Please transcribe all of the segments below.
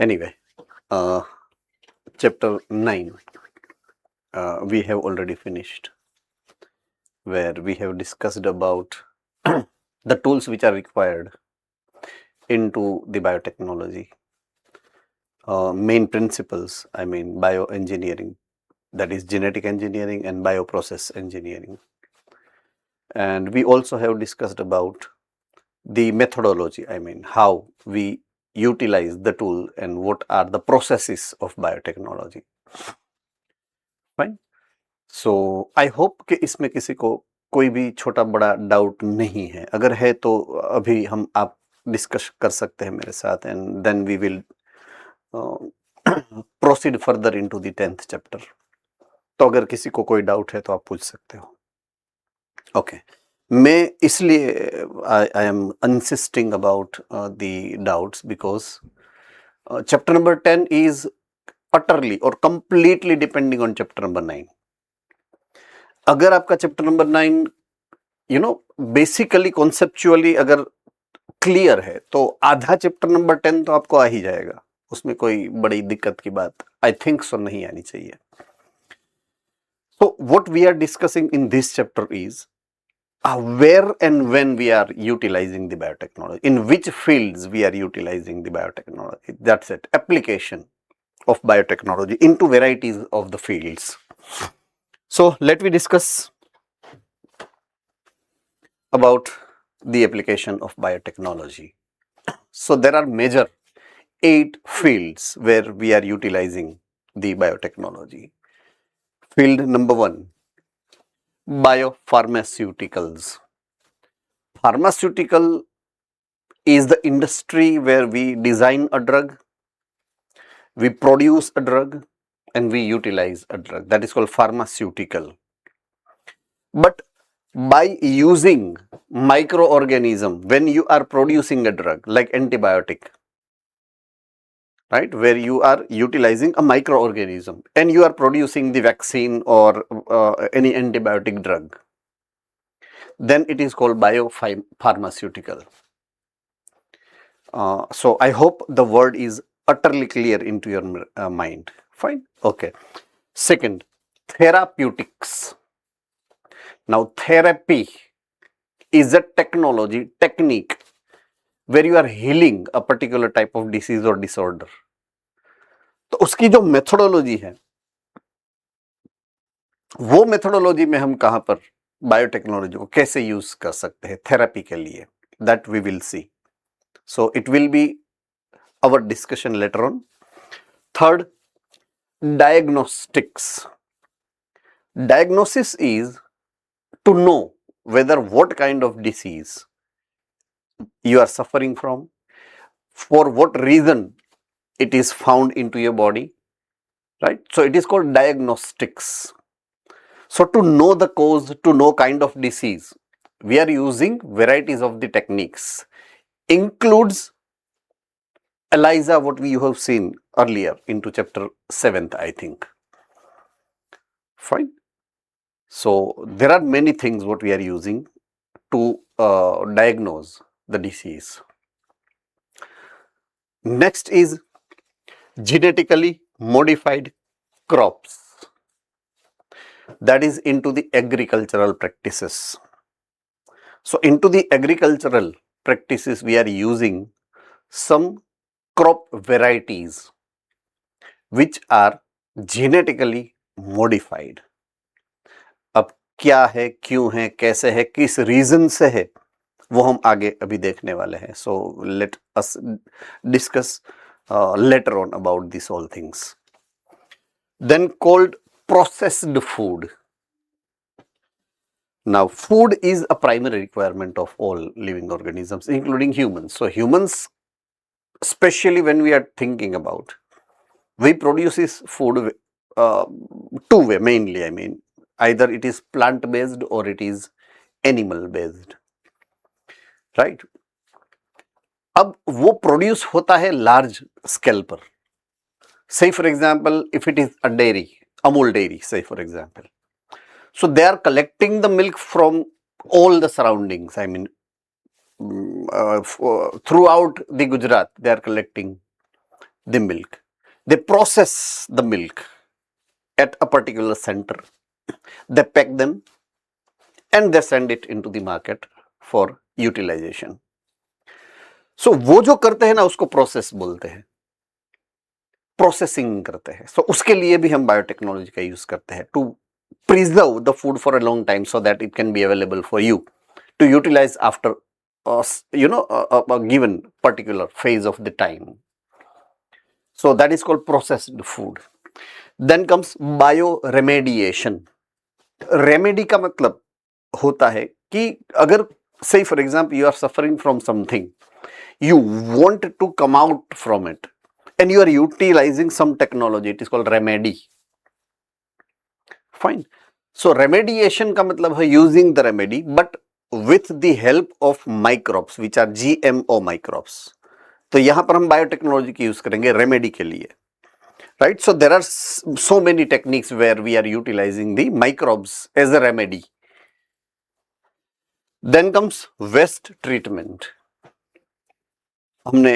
Anyway, chapter 9 we have already finished, where we have discussed about the tools which are required into the biotechnology, main principles, I mean bioengineering, that is genetic engineering and bioprocess engineering. And we also have discussed about the methodology, I mean how we utilize the tool and what are the processes of biotechnology. Fine. So I hope कि इसमें किसी को कोई भी छोटा बड़ा doubt नहीं है. अगर है तो अभी हम आप डिस्कस कर सकते हैं मेरे साथ, and then we will proceed further into the 10th chapter. तो अगर किसी को कोई डाउट है तो आप पूछ सकते हो. ओके, मैं इसलिए I am insisting about the doubts because chapter number 10 is utterly और completely depending on chapter number 9. अगर आपका चैप्टर नंबर 9 बेसिकली कॉन्सेप्चुअली अगर क्लियर है तो आधा चैप्टर नंबर 10 तो आपको आ ही जाएगा. उसमें कोई बड़ी दिक्कत की बात आई थिंक सो नहीं आनी चाहिए. So what we are discussing in this chapter is where and when we are utilizing the biotechnology, in which fields we are utilizing the biotechnology. That's it. Application of biotechnology into varieties of the fields. So let me discuss about the application of biotechnology. So there are major 8 fields where we are utilizing the biotechnology. Field number 1, biopharmaceuticals. Pharmaceutical is the industry where we design a drug, we produce a drug, and we utilize a drug. That is called pharmaceutical. But by using microorganism, when you are producing a drug like antibiotic, right, where you are utilizing a microorganism and you are producing the vaccine or any antibiotic drug, then it is called biopharmaceutical. So I hope the word is utterly clear into your mind. Fine. Okay. Second, therapeutics. Now therapy is a technique where you are healing a particular type of disease or disorder. तो उसकी जो methodology है वो methodology में हम कहां पर biotechnology को कैसे यूज कर सकते हैं थेरेपी के लिए, that we will see. So it will be our discussion later on. Third, diagnostics. Diagnosis is to know whether what kind of disease you are suffering from, for what reason it is found into your body, right? So it is called diagnostics. So to know the cause, to know kind of disease, we are using varieties of the techniques, includes ELISA, what we have seen earlier into chapter 7th, I think. Fine. So there are many things what we are using to diagnose the disease. Next is genetically modified crops. That is into the agricultural practices. So into the agricultural practices we are using some crop varieties which are genetically modified. अब क्या है, क्यों है, कैसे है, किस reason से है, वो हम आगे अभी देखने वाले हैं. So let us discuss later on about these all things. Then called processed food. Now food is a primary requirement of all living organisms, including humans. So humans, especially when we are thinking about, we produce this food two way mainly. I mean either it is plant based or it is animal based, right? अब वो produce होता है large scale पर. Say for example, if it is a dairy, Amul dairy, say for example, so they are collecting the milk from all the surroundings. I mean throughout the Gujarat they are collecting, the milk. They process the milk at a particular center. They pack them and they send it into the market for utilization. So वो जो करते हैं ना उसको process बोलते हैं, processing करते हैं. सो उसके लिए भी हम बायोटेक्नोलॉजी का यूज करते हैं to preserve the food for a long time so that it can be available for you to utilize after a given particular phase of the time. So that is called processed food. Then comes bioremediation. Remedy का मतलब होता है कि अगर say for example you are suffering from something, you want to come out from it and you are utilizing some technology, it is called remedy. Fine. So remediation का मतलब है using the remedy but with the help of microbes which are GMO microbes. तो यहां पर हम biotechnology की use करेंगे remedy के लिए, right? So there are so many techniques where we are utilizing the microbes as a remedy. Then comes waste treatment. हमने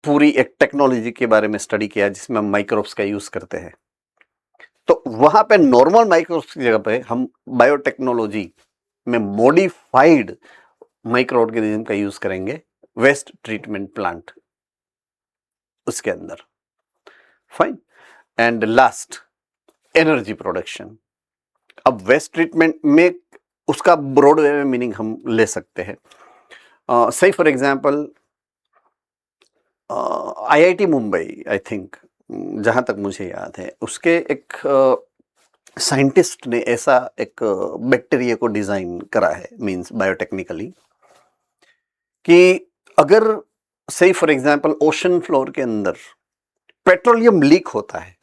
पूरी एक टेक्नोलॉजी के बारे में स्टडी किया जिसमें हम माइक्रोब्स का यूज करते हैं. तो वहां पे नॉर्मल माइक्रोब्स की जगह पे हम बायोटेक्नोलॉजी में मॉडिफाइड माइक्रो ऑर्गेनिज्म का यूज करेंगे वेस्ट ट्रीटमेंट प्लांट उसके अंदर. Fine. And last energy production. अब वेस्ट ट्रीटमेंट में उसका ब्रॉड वे में मीनिंग हम ले सकते हैं. से for example IIT Mumbai, I think जहां तक मुझे याद है, उसके एक साइंटिस्ट ने ऐसा एक बैक्टीरिया को डिजाइन करा है, मींस बायोटेक्निकली, कि अगर से फॉर एग्जांपल ओशन फ्लोर के अंदर पेट्रोलियम लीक होता है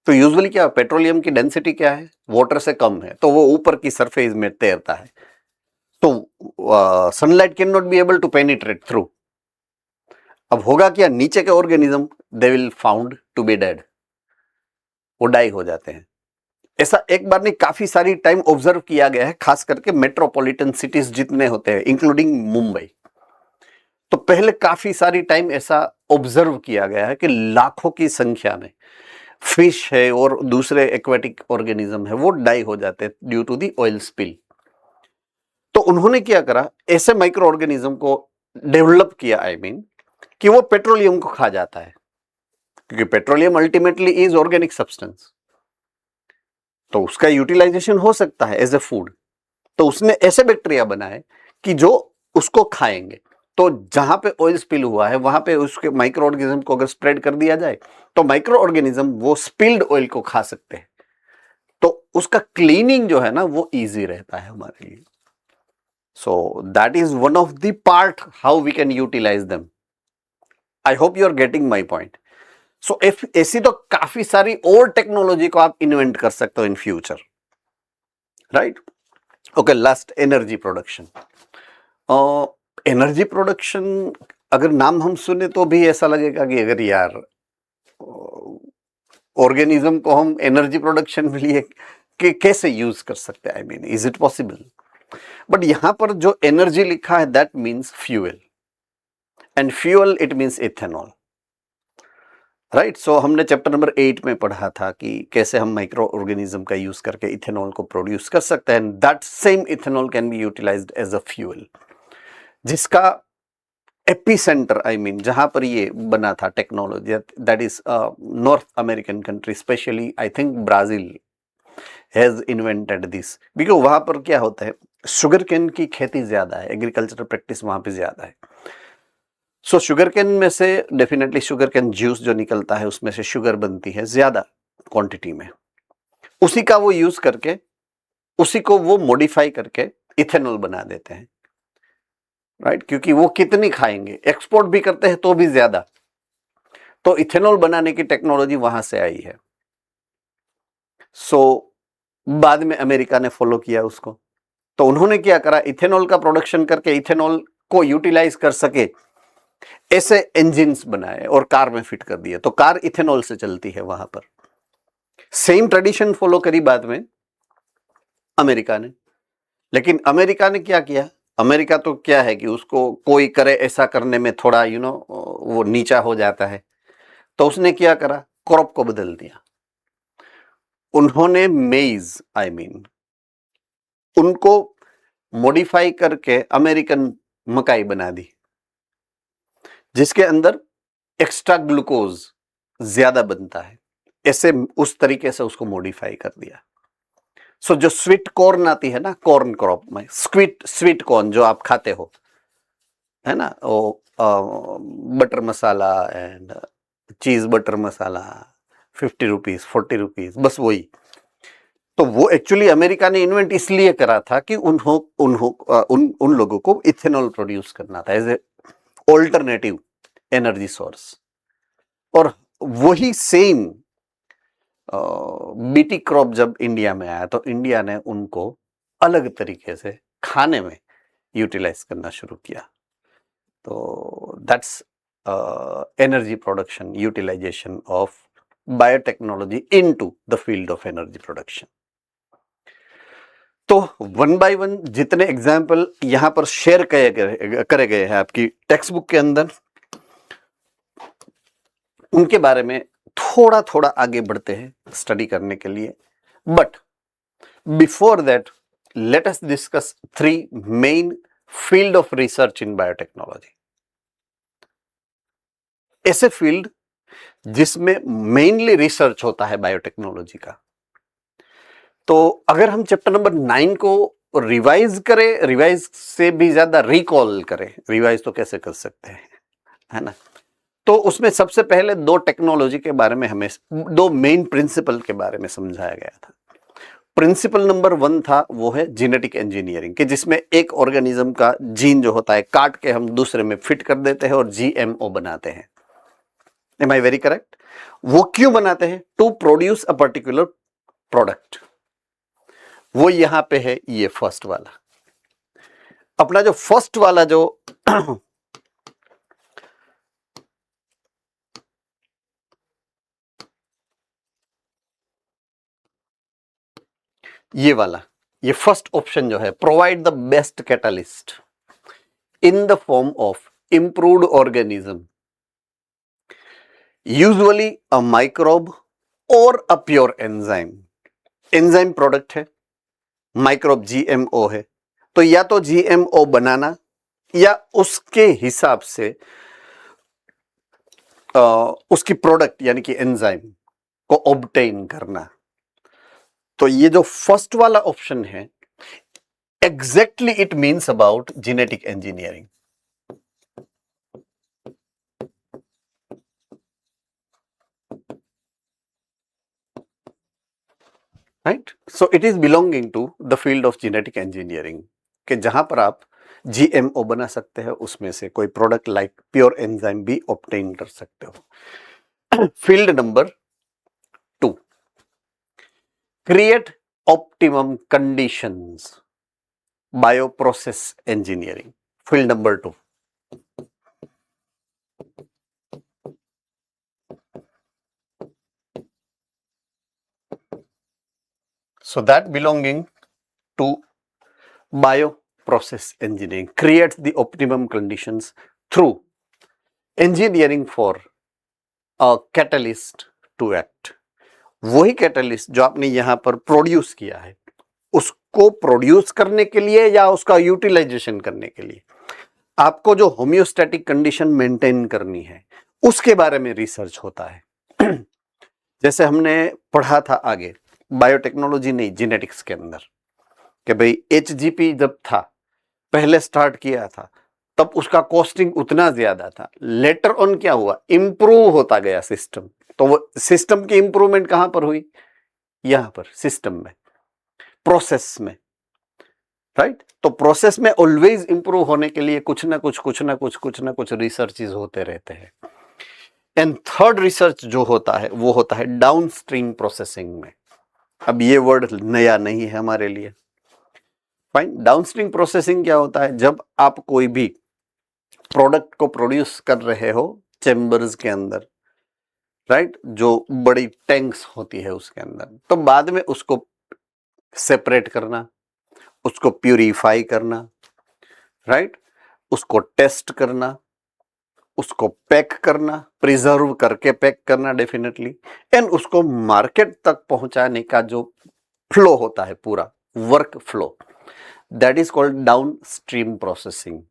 तो यूजुअली क्या, पेट्रोलियम की डेंसिटी क्या है, वाटर से कम है, तो वो ऊपर की सरफेस में तैरता है, तो sunlight can not be able to penetrate through. अब होगा क्या, नीचे के organism they will found to be dead, वो डाई हो जाते हैं. ऐसा एक बार नहीं काफी सारी टाइम ऑब्जर्व किया गया है, खास करके मेट्रोपॉलिटन सिटीज जितने होते हैं इंक्लूडिंग मुंबई. तो पहले काफी सारी टाइम ऐसा ऑब्जर्व किया गया है कि लाखों की संख्या में फिश है और दूसरे एक्वेटिक ऑर्गेनिज्म है वो डाई हो जाते हैं due to the oil spill. तो उन्होंने क्या करा, ऐसे माइक्रो ऑर्गेनिज्म को डेवलप किया, आई मीन कि वो पेट्रोलियम को खा जाता है, क्योंकि petroleum ultimately is organic substance, तो उसका यूटिलाइजेशन हो सकता है एज ए फूड. तो उसने ऐसे बैक्टीरिया बनाए कि जो उसको खाएंगे. तो जहां पे ऑयल स्पिल हुआ है वहां पे उसके माइक्रो ऑर्गेनिज्म को अगर स्प्रेड कर दिया जाए तो माइक्रो ऑर्गेनिज्म वो स्पिल्ड ऑयल को खा सकते हैं. तो उसका क्लीनिंग जो है ना वो इजी रहता है हमारे लिए. So that is one of the part how we can utilise them. I hope you are getting my point. So ऐसी तो काफी सारी और टेक्नोलॉजी को आप इन्वेंट कर सकते हो in future, right? Okay, last energy production. Energy production अगर नाम हम सुने तो भी ऐसा लगेगा कि अगर यार ऑर्गेनिज्म को हम एनर्जी प्रोडक्शन के लिए कैसे यूज कर सकते हैं, I mean is it possible? But यहां पर जो एनर्जी लिखा है that means fuel, and fuel it means ethanol, right? So हमने चैप्टर नंबर 8 में पढ़ा था कि कैसे हम माइक्रो ऑर्गेनिज्म का यूज करके इथेनॉल को प्रोड्यूस कर सकते हैं. That same ethanol can be utilised as a fuel, जिसका एपिसेंटर, आई मीन जहां पर ये बना था technology, that is North American country, specially I think Brazil has invented this, because वहां पर क्या होता है, शुगर केन की खेती ज्यादा है, एग्रीकल्चरल प्रैक्टिस वहां पे ज्यादा है. सो शुगर केन में से डेफिनेटली शुगर केन जूस जो निकलता है उसमें से शुगर बनती है ज्यादा क्वांटिटी में, उसी का वो यूज करके उसी को वो मॉडिफाई करके इथेनॉल बना देते हैं, राइट? क्योंकि वो कितनी खाएंगे, एक्सपोर्ट भी करते हैं तो भी ज्यादा, तो इथेनॉल बनाने की टेक्नोलॉजी वहां से आई है. सो बाद में अमेरिका ने फॉलो किया उसको, तो उन्होंने क्या करा, इथेनॉल का प्रोडक्शन करके इथेनॉल को यूटिलाइज कर सके ऐसे इंजिन्स बनाए और कार में फिट कर दिए, तो कार इथेनॉल से चलती है वहां पर. सेम ट्रेडिशन फॉलो करी बाद में अमेरिका ने, लेकिन अमेरिका ने क्या किया, अमेरिका तो क्या है कि उसको कोई करे ऐसा करने में थोड़ा वो नीचा हो जाता है, तो उसने क्या करा, क्रॉप को बदल दिया। उन्होंने मेज उनको मॉडिफाई करके अमेरिकन मकाई बना दी, जिसके अंदर एक्स्ट्रा ग्लूकोज ज्यादा बनता है, ऐसे उस तरीके से उसको मॉडिफाई कर दिया। सो जो स्वीट कॉर्न आती है ना, कॉर्न क्रॉप में स्वीट कॉर्न जो आप खाते हो, है ना, वो बटर मसाला एंड चीज बटर मसाला, 50 रुपीज 40 रुपीज, बस वही। तो वो एक्चुअली अमेरिका ने इन्वेंट इसलिए करा था कि उन लोगों को इथेनॉल प्रोड्यूस करना था as a alternative energy source. और वही सेम बीटी क्रॉप जब इंडिया में आया तो इंडिया ने उनको अलग तरीके से खाने में यूटिलाइज करना शुरू किया। तो that's energy production utilisation of biotechnology into the field of energy production. तो वन बाय वन जितने एग्जाम्पल यहां पर शेयर करे गए हैं आपकी टेक्स्ट बुक के अंदर, उनके बारे में थोड़ा थोड़ा आगे बढ़ते हैं स्टडी करने के लिए। But before that let us discuss 3 main field of research in biotechnology. ऐसे फील्ड जिसमें मेनली रिसर्च होता है बायोटेक्नोलॉजी का। तो अगर हम चैप्टर नंबर 9 को रिवाइज करें, रिवाइज से भी ज्यादा रिकॉल करें, रिवाइज तो कैसे कर सकते हैं, है ना, तो उसमें सबसे पहले 2 टेक्नोलॉजी के बारे में हमें 2 मेन प्रिंसिपल के बारे में समझाया गया था। प्रिंसिपल नंबर 1 था, वो है जेनेटिक इंजीनियरिंग, कि जिसमें एक ऑर्गेनिज्म का जीन जो होता है काट के हम दूसरे में फिट कर देते हैं और जीएमओ बनाते हैं। Am I very correct? वो क्यों बनाते हैं? To produce a particular product. वो यहां पे है, ये फर्स्ट वाला। अपना जो फर्स्ट वाला जो ये वाला, ये फर्स्ट ऑप्शन जो है, provide the best catalyst in the form of improved organism, usually a microbe और a pure enzyme. Enzyme product है, माइक्रोब जीएमओ है, तो या तो जीएमओ बनाना या उसके हिसाब से उसकी प्रोडक्ट यानी कि एंजाइम को ऑब्टेन करना। तो ये जो फर्स्ट वाला ऑप्शन है, exactly it means about genetic engineering. Right? So it is belonging to the field of genetic engineering, कि जहां पर आप जीएमओ बना सकते हैं, उसमें से कोई प्रोडक्ट लाइक प्योर एंजाइम भी ऑब्टेन कर सकते हो। Field number 2, create optimum conditions, bioprocess engineering. Field number 2, so that belonging to bioprocess engineering, creates the optimum conditions through engineering for a catalyst to act। वही catalyst जो आपने यहां पर produce किया है, उसको प्रोड्यूस करने के लिए या उसका यूटिलाइजेशन करने के लिए आपको जो होम्योस्टैटिक कंडीशन मेंटेन करनी है, उसके बारे में रिसर्च होता है। जैसे हमने पढ़ा था आगे बायोटेक्नोलॉजी नहीं, जेनेटिक्स के अंदर, कि भाई एचजीपी जब था, पहले स्टार्ट किया था, तब उसका कॉस्टिंग उतना ज्यादा था। लेटर ऑन क्या हुआ, इंप्रूव होता गया सिस्टम। तो वो सिस्टम की इंप्रूवमेंट कहां पर हुई? यहां पर सिस्टम में, प्रोसेस में। राइट? तो प्रोसेस में ऑलवेज इंप्रूव होने के लिए कुछ ना कुछ रिसर्चेस होते रहते हैं। एंड थर्ड रिसर्च जो होता है, वो होता है डाउनस्ट्रीम प्रोसेसिंग में। अब ये वर्ड नया नहीं है हमारे लिए। फाइन। डाउनस्ट्रीम प्रोसेसिंग क्या होता है? जब आप कोई भी प्रोडक्ट को प्रोड्यूस कर रहे हो चेम्बर्स के अंदर, राइट, जो बड़ी टैंक्स होती है उसके अंदर, तो बाद में उसको सेपरेट करना, उसको प्यूरिफाई करना, राइट, उसको टेस्ट करना, उसको पैक करना, प्रिजर्व करके पैक करना डेफिनेटली, एंड उसको मार्केट तक पहुंचाने का जो फ्लो होता है, पूरा work flow, that is called down stream processing.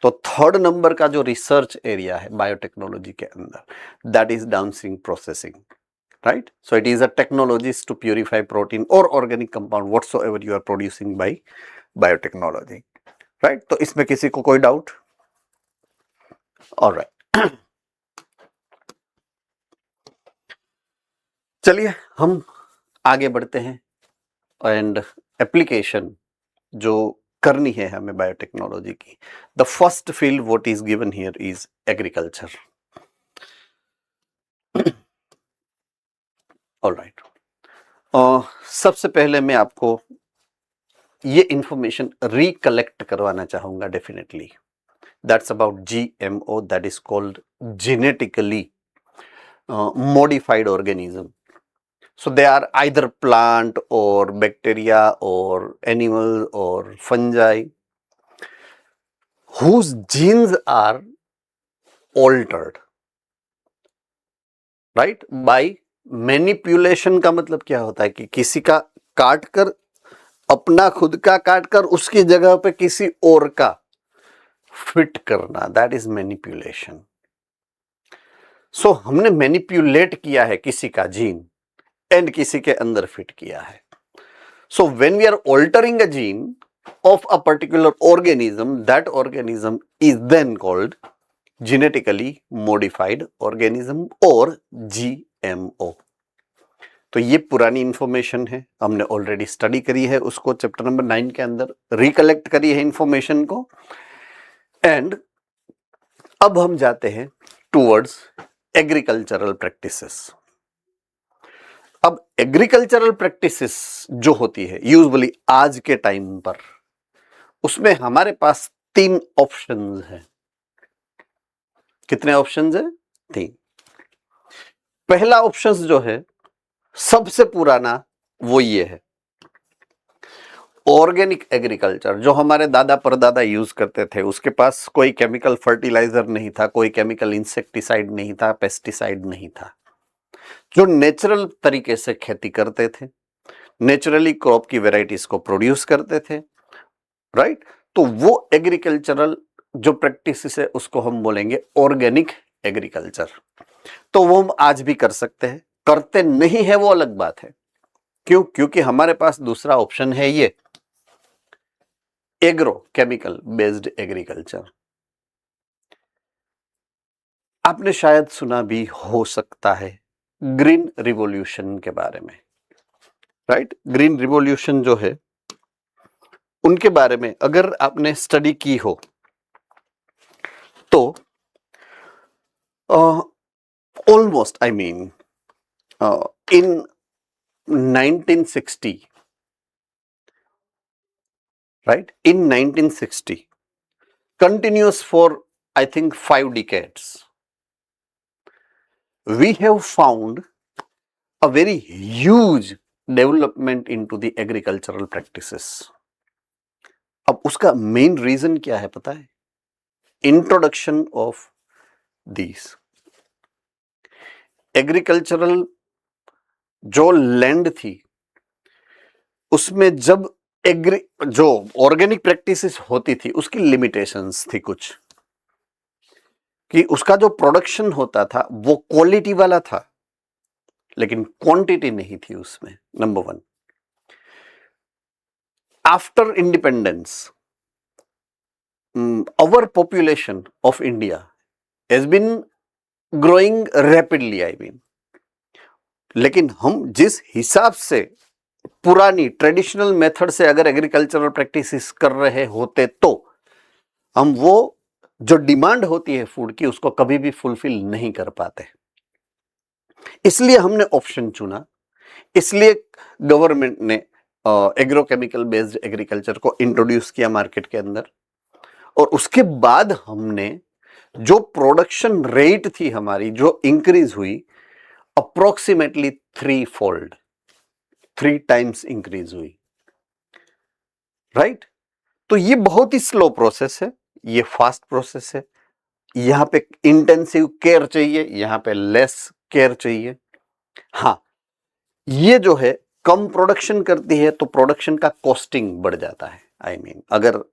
तो थर्ड नंबर का जो रिसर्च एरिया है बायोटेक्नोलॉजी के अंदर, that is downstream processing, right. So it is a technologies to purify protein और organic compound whatsoever you are producing by biotechnology, right. तो इसमें किसी को कोई डाउट? ऑलराइट, चलिए हम आगे बढ़ते हैं, एंड एप्लीकेशन जो करनी है हमें बायोटेक्नोलॉजी की, the first field what is given here is agriculture. Alright, सबसे पहले मैं आपको ये इंफॉर्मेशन रिकलेक्ट करवाना चाहूंगा definitely, that's about GMO, that is called genetically modified organism. So they are either plant or bacteria or animal or fungi whose genes are altered, right, by manipulation। का मतलब क्या होता है कि किसी का काट कर, अपना खुद का काट कर उसकी जगह पे किसी और का फिट करना, दैट इज मैनिपुलेशन। सो हमने मैनिपुलेट किया है किसी का जीन एंड किसी के अंदर फिट किया है। So when we are altering a gene of a particular organism, that organism is then called genetically modified organism or GMO। तो ये पुरानी इंफॉर्मेशन है, हमने ऑलरेडी स्टडी करी है उसको, चैप्टर नंबर 9 के अंदर रिकलेक्ट करी है इंफॉर्मेशन को, एंड अब हम जाते हैं टूवर्ड्स एग्रीकल्चरल प्रैक्टिसेस। अब एग्रीकल्चरल प्रैक्टिसेस जो होती है यूजुअली आज के टाइम पर, उसमें हमारे पास 3 ऑप्शंस हैं। कितने ऑप्शंस हैं? 3। पहला ऑप्शंस जो है सबसे पुराना वो ये है, ऑर्गेनिक एग्रीकल्चर, जो हमारे दादा परदादा यूज करते थे। उसके पास कोई केमिकल फर्टिलाइजर नहीं था, कोई केमिकल इंसेक्टिसाइड नहीं था, पेस्टिसाइड नहीं था, जो नेचुरल तरीके से खेती करते थे, नेचुरली क्रॉप की वेराइटीज को प्रोड्यूस करते थे, राइट। तो वो एग्रीकल्चरल जो प्रैक्टिस है उसको हम बोलेंगे ऑर्गेनिक एग्रीकल्चर। तो वो हम आज भी कर सकते हैं, करते नहीं है वो अलग बात है। क्यों? क्योंकि हमारे पास दूसरा ऑप्शन है ये एग्रो केमिकल बेस्ड एग्रीकल्चर। आपने शायद सुना भी हो सकता है ग्रीन रिवॉल्यूशन के बारे में, राइट। ग्रीन रिवॉल्यूशन जो है उनके बारे में अगर आपने स्टडी की हो तो almost I mean in 1960, right, in 1960 continuous for I think 5 decades we have found a very huge development into the agricultural practices। अब उसका मेन रीजन क्या है पता है? इंट्रोडक्शन ऑफ दीज एग्रीकल्चरल जो लैंड थी उसमें जब जो ऑर्गेनिक प्रैक्टिसेस होती थी उसकी लिमिटेशंस थी कुछ, कि उसका जो प्रोडक्शन होता था वो क्वालिटी वाला था लेकिन क्वांटिटी नहीं थी उसमें, number 1। After independence our population of India has been growing rapidly, I mean, लेकिन हम जिस हिसाब से पुरानी ट्रेडिशनल मेथड से अगर एग्रीकल्चरल प्रैक्टिसेस कर रहे होते तो हम वो जो डिमांड होती है फूड की उसको कभी भी फुलफिल नहीं कर पाते। इसलिए हमने ऑप्शन चुना, इसलिए गवर्नमेंट ने एग्रोकेमिकल बेस्ड एग्रीकल्चर को इंट्रोड्यूस किया मार्केट के अंदर, और उसके बाद हमने जो प्रोडक्शन रेट थी हमारी जो इंक्रीज हुई अप्रोक्सीमेटली 3 टाइम्स इंक्रीज हुई, राइट। तो ये बहुत ही स्लो प्रोसेस है, ये फास्ट प्रोसेस है। यहाँ पे इंटेंसिव केयर चाहिए, यहाँ पे लेस केयर चाहिए। हाँ, ये जो है कम प्रोडक्शन करती है तो प्रोडक्शन का कॉस्टिंग बढ़ जाता है। आई मीन अगर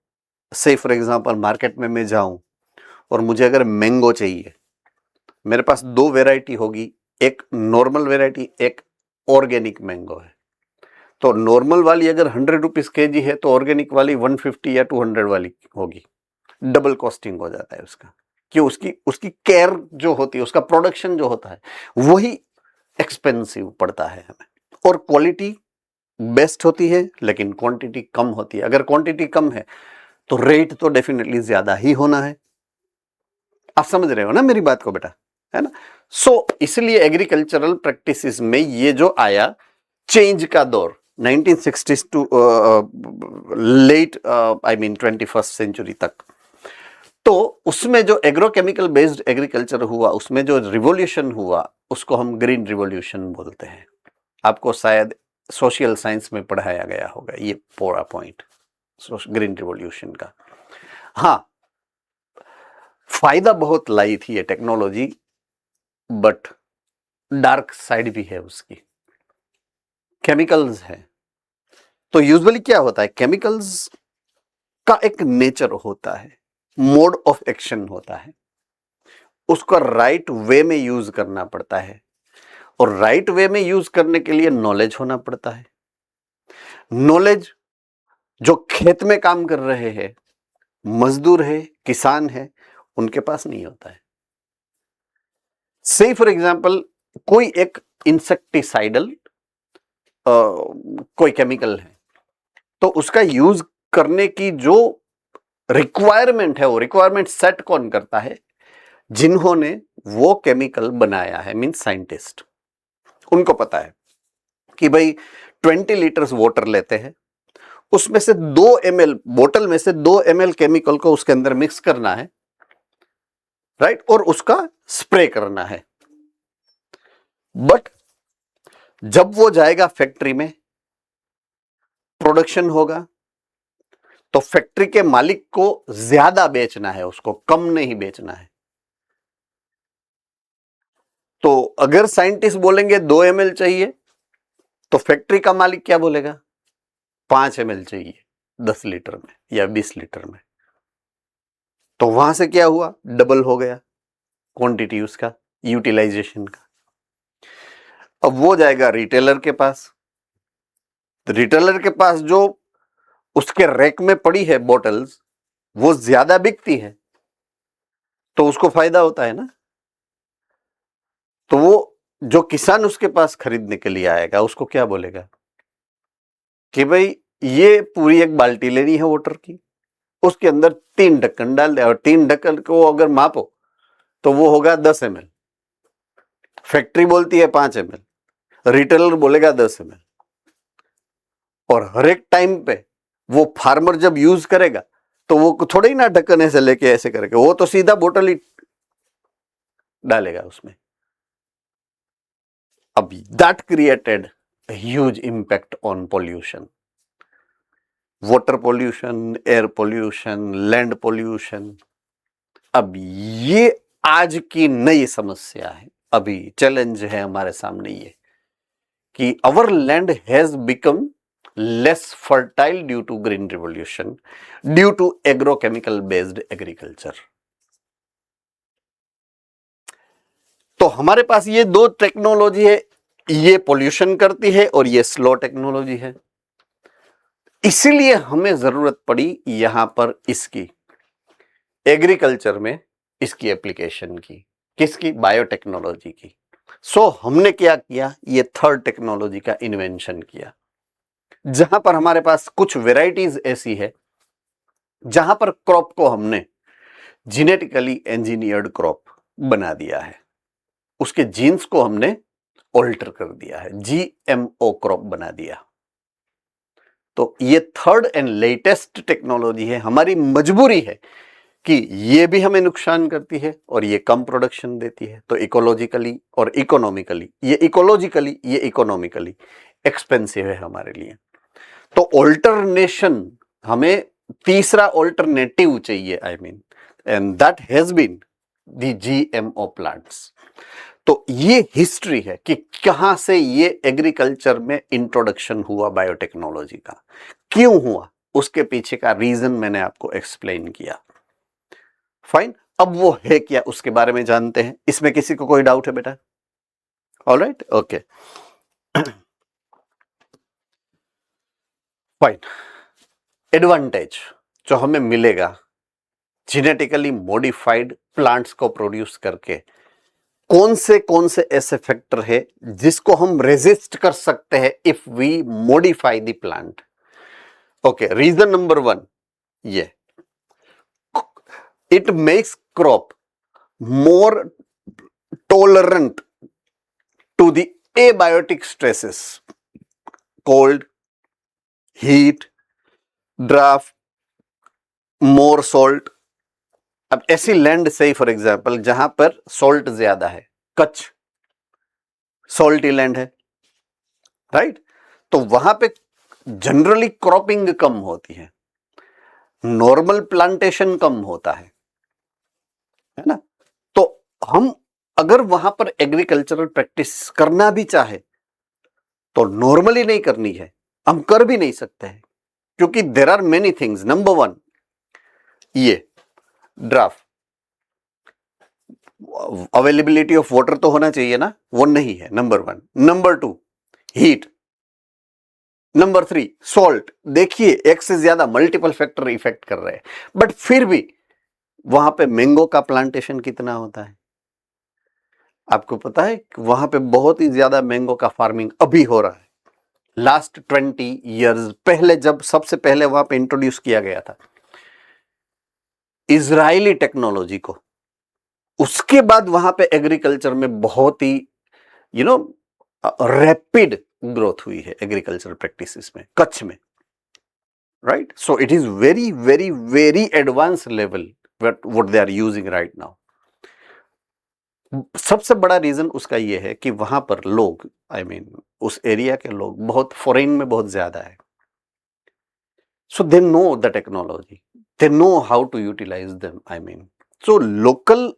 से फॉर एग्जांपल मार्केट में मैं जाऊं और मुझे अगर मैंगो चाहिए, मेरे पास दो वेराइटी होगी, एक नॉर्मल वेराइटी, एक ऑर्गेनिक मैंगो है। तो नॉर्मल वाली अगर 100 रुपीज केजी है तो ऑर्गेनिक वाली 150 या 200 वाली होगी। डबल कॉस्टिंग हो जाता है उसका, कि उसकी केयर जो होती है, उसका प्रोडक्शन जो होता है वही एक्सपेंसिव पड़ता है हमें। और क्वालिटी बेस्ट होती है लेकिन क्वांटिटी कम होती है। अगर क्वांटिटी कम है तो रेट तो डेफिनेटली ज्यादा ही होना है। आप समझ रहे हो ना मेरी बात को बेटा, है ना? सो इसलिए एग्रीकल्चरल प्रैक्टिसेस में ये जो आया चेंज का दौर 1960s to late I mean 21st century तक, तो उसमें जो एग्रोकेमिकल बेस्ड एग्रीकल्चर हुआ, उसमें जो रिवॉल्यूशन हुआ उसको हम ग्रीन रिवॉल्यूशन बोलते हैं। आपको शायद सोशल साइंस में पढ़ाया गया होगा ये पूरा पॉइंट ग्रीन रिवॉल्यूशन का। हाँ, फायदा बहुत लाई थी ये टेक्नोलॉजी, बट डार्क साइड भी है उसकी। केमिकल्स है, तो यूजुअली क्या होता है, केमिकल्स का एक नेचर होता है, मोड ऑफ एक्शन होता है, उसको राइट वे में यूज करना पड़ता है। और राइट वे में यूज करने के लिए नॉलेज होना पड़ता है। नॉलेज जो खेत में काम कर रहे हैं, मजदूर है, किसान है, उनके पास नहीं होता है। से फॉर एग्जाम्पल कोई एक इंसेक्टिसाइडल कोई केमिकल है, तो उसका यूज करने की जो रिक्वायरमेंट है, वो रिक्वायरमेंट सेट कौन करता है? जिन्होंने वो केमिकल बनाया है, मीन साइंटिस्ट। उनको पता है कि भाई 20 लीटर्स वाटर लेते हैं, उसमें से 2 ml बोतल में से 2 ml केमिकल को उसके अंदर मिक्स करना है, राइट, और उसका स्प्रे करना है। बट जब वो जाएगा फैक्ट्री में, प्रोडक्शन होगा, तो फैक्ट्री के मालिक को ज्यादा बेचना है, उसको कम नहीं बेचना है। तो अगर साइंटिस्ट बोलेंगे 2 ml चाहिए, तो फैक्ट्री का मालिक क्या बोलेगा? 5 ml चाहिए 10 लीटर में या 20 लीटर में। तो वहां से क्या हुआ? डबल हो गया क्वांटिटी उसका, यूटिलाइजेशन का। अब वो जाएगा रिटेलर के पास। तो रिटेलर के पास जो उसके रैक में पड़ी है बोतल्स, वो ज्यादा बिकती है, तो उसको फायदा होता है ना। तो वो जो किसान उसके पास खरीदने के लिए आएगा, उसको क्या बोलेगा कि भाई ये पूरी एक बाल्टी लेनी है वाटर की, उसके अंदर 3 ढक्कन डाल दे, और 3 ढक्कन को अगर मापो तो वो होगा 10 ml। फैक्ट्री बोलती है 5 ml, रिटेलर बोलेगा 10 ml। और हर एक टाइम पे वो फार्मर जब यूज करेगा तो वो थोड़े ही ना ढक्कन ऐसे लेके ऐसे करेगा, वो तो सीधा बोतल ही डालेगा उसमें। अब that created huge impact on pollution, water pollution, air pollution, land pollution. अब ये आज की नई समस्या है, अभी चैलेंज है हमारे सामने ये कि our land has become less fertile due to green revolution, due to agrochemical based agriculture। तो हमारे पास ये 2 टेक्नोलॉजी है, ये पोल्यूशन करती है और ये स्लो टेक्नोलॉजी है। इसीलिए हमें जरूरत पड़ी यहां पर इसकी एग्रीकल्चर में इसकी एप्लीकेशन की, किसकी? बायोटेक्नोलॉजी की। सो हमने क्या किया? ये 3rd टेक्नोलॉजी का इन्वेंशन किया, जहां पर हमारे पास कुछ वेराइटीज ऐसी है जहां पर क्रॉप को हमने जेनेटिकली इंजीनियर्ड क्रॉप बना दिया है, उसके जीन्स को हमने ऑल्टर कर दिया है, जीएमओ क्रॉप बना दिया। तो ये 3rd एंड लेटेस्ट टेक्नोलॉजी है। हमारी मजबूरी है कि ये भी हमें नुकसान करती है और ये कम प्रोडक्शन देती है, तो इकोलॉजिकली और इकोनॉमिकली, ये इकोनॉमिकली एक्सपेंसिव है हमारे लिए। तो ऑल्टरनेशन हमें तीसरा ऑल्टरनेटिव चाहिए, I mean, and that has been the GMO plants. तो ये हिस्ट्री है कि कहां से ये एग्रीकल्चर में इंट्रोडक्शन हुआ बायोटेक्नोलॉजी का, क्यों हुआ, उसके पीछे का रीजन मैंने आपको एक्सप्लेन किया। फाइन, अब वो है क्या उसके बारे में जानते हैं। इसमें किसी को कोई डाउट है बेटा? Alright, okay, fine. एडवांटेज जो हमें मिलेगा जेनेटिकली मॉडिफाइड प्लांट्स को प्रोड्यूस करके, कौन से ऐसे फैक्टर है जिसको हम रेजिस्ट कर सकते हैं if we modify the plant. Okay, reason number 1, ये it makes crop more tolerant to the abiotic stresses, cold, heat, drought, more salt. अब ऐसी लैंड से फॉर एग्जांपल जहां पर सॉल्ट ज्यादा है, कच्छ सॉल्टी लैंड है, राइट, तो वहां पे जनरली क्रॉपिंग कम होती है, नॉर्मल प्लांटेशन कम होता है ना। तो हम अगर वहां पर एग्रीकल्चरल प्रैक्टिस करना भी चाहे तो नॉर्मली नहीं करनी है, हम कर भी नहीं सकते हैं, क्योंकि there are many things. Number 1, ये ड्राफ्ट, अवेलेबिलिटी ऑफ वाटर तो होना चाहिए ना, वो नहीं है, number 1। Number 2, heat. Number 3, salt. देखिए, एक से ज्यादा मल्टीपल फैक्टर इफेक्ट कर रहे हैं, बट फिर भी वहां पे मैंगो का प्लांटेशन कितना होता है आपको पता है? वहां पे बहुत ही ज्यादा मैंगो का फार्मिंग अभी हो रहा है। लास्ट 20 इयर्स पहले, जब सबसे पहले वहां पे इंट्रोड्यूस किया गया था इजरायली टेक्नोलॉजी को, उसके बाद वहां पे एग्रीकल्चर में बहुत ही रैपिड ग्रोथ हुई है एग्रीकल्चर प्रैक्टिसेस में, कच्छ में, right. So it is very very very advance level what they are using right now. सबसे बड़ा रीजन उसका यह है कि वहां पर लोग, आई मीन उस एरिया के लोग बहुत फॉरेन में बहुत ज्यादा है, so they know the technology, they know how to utilise them, I mean. So local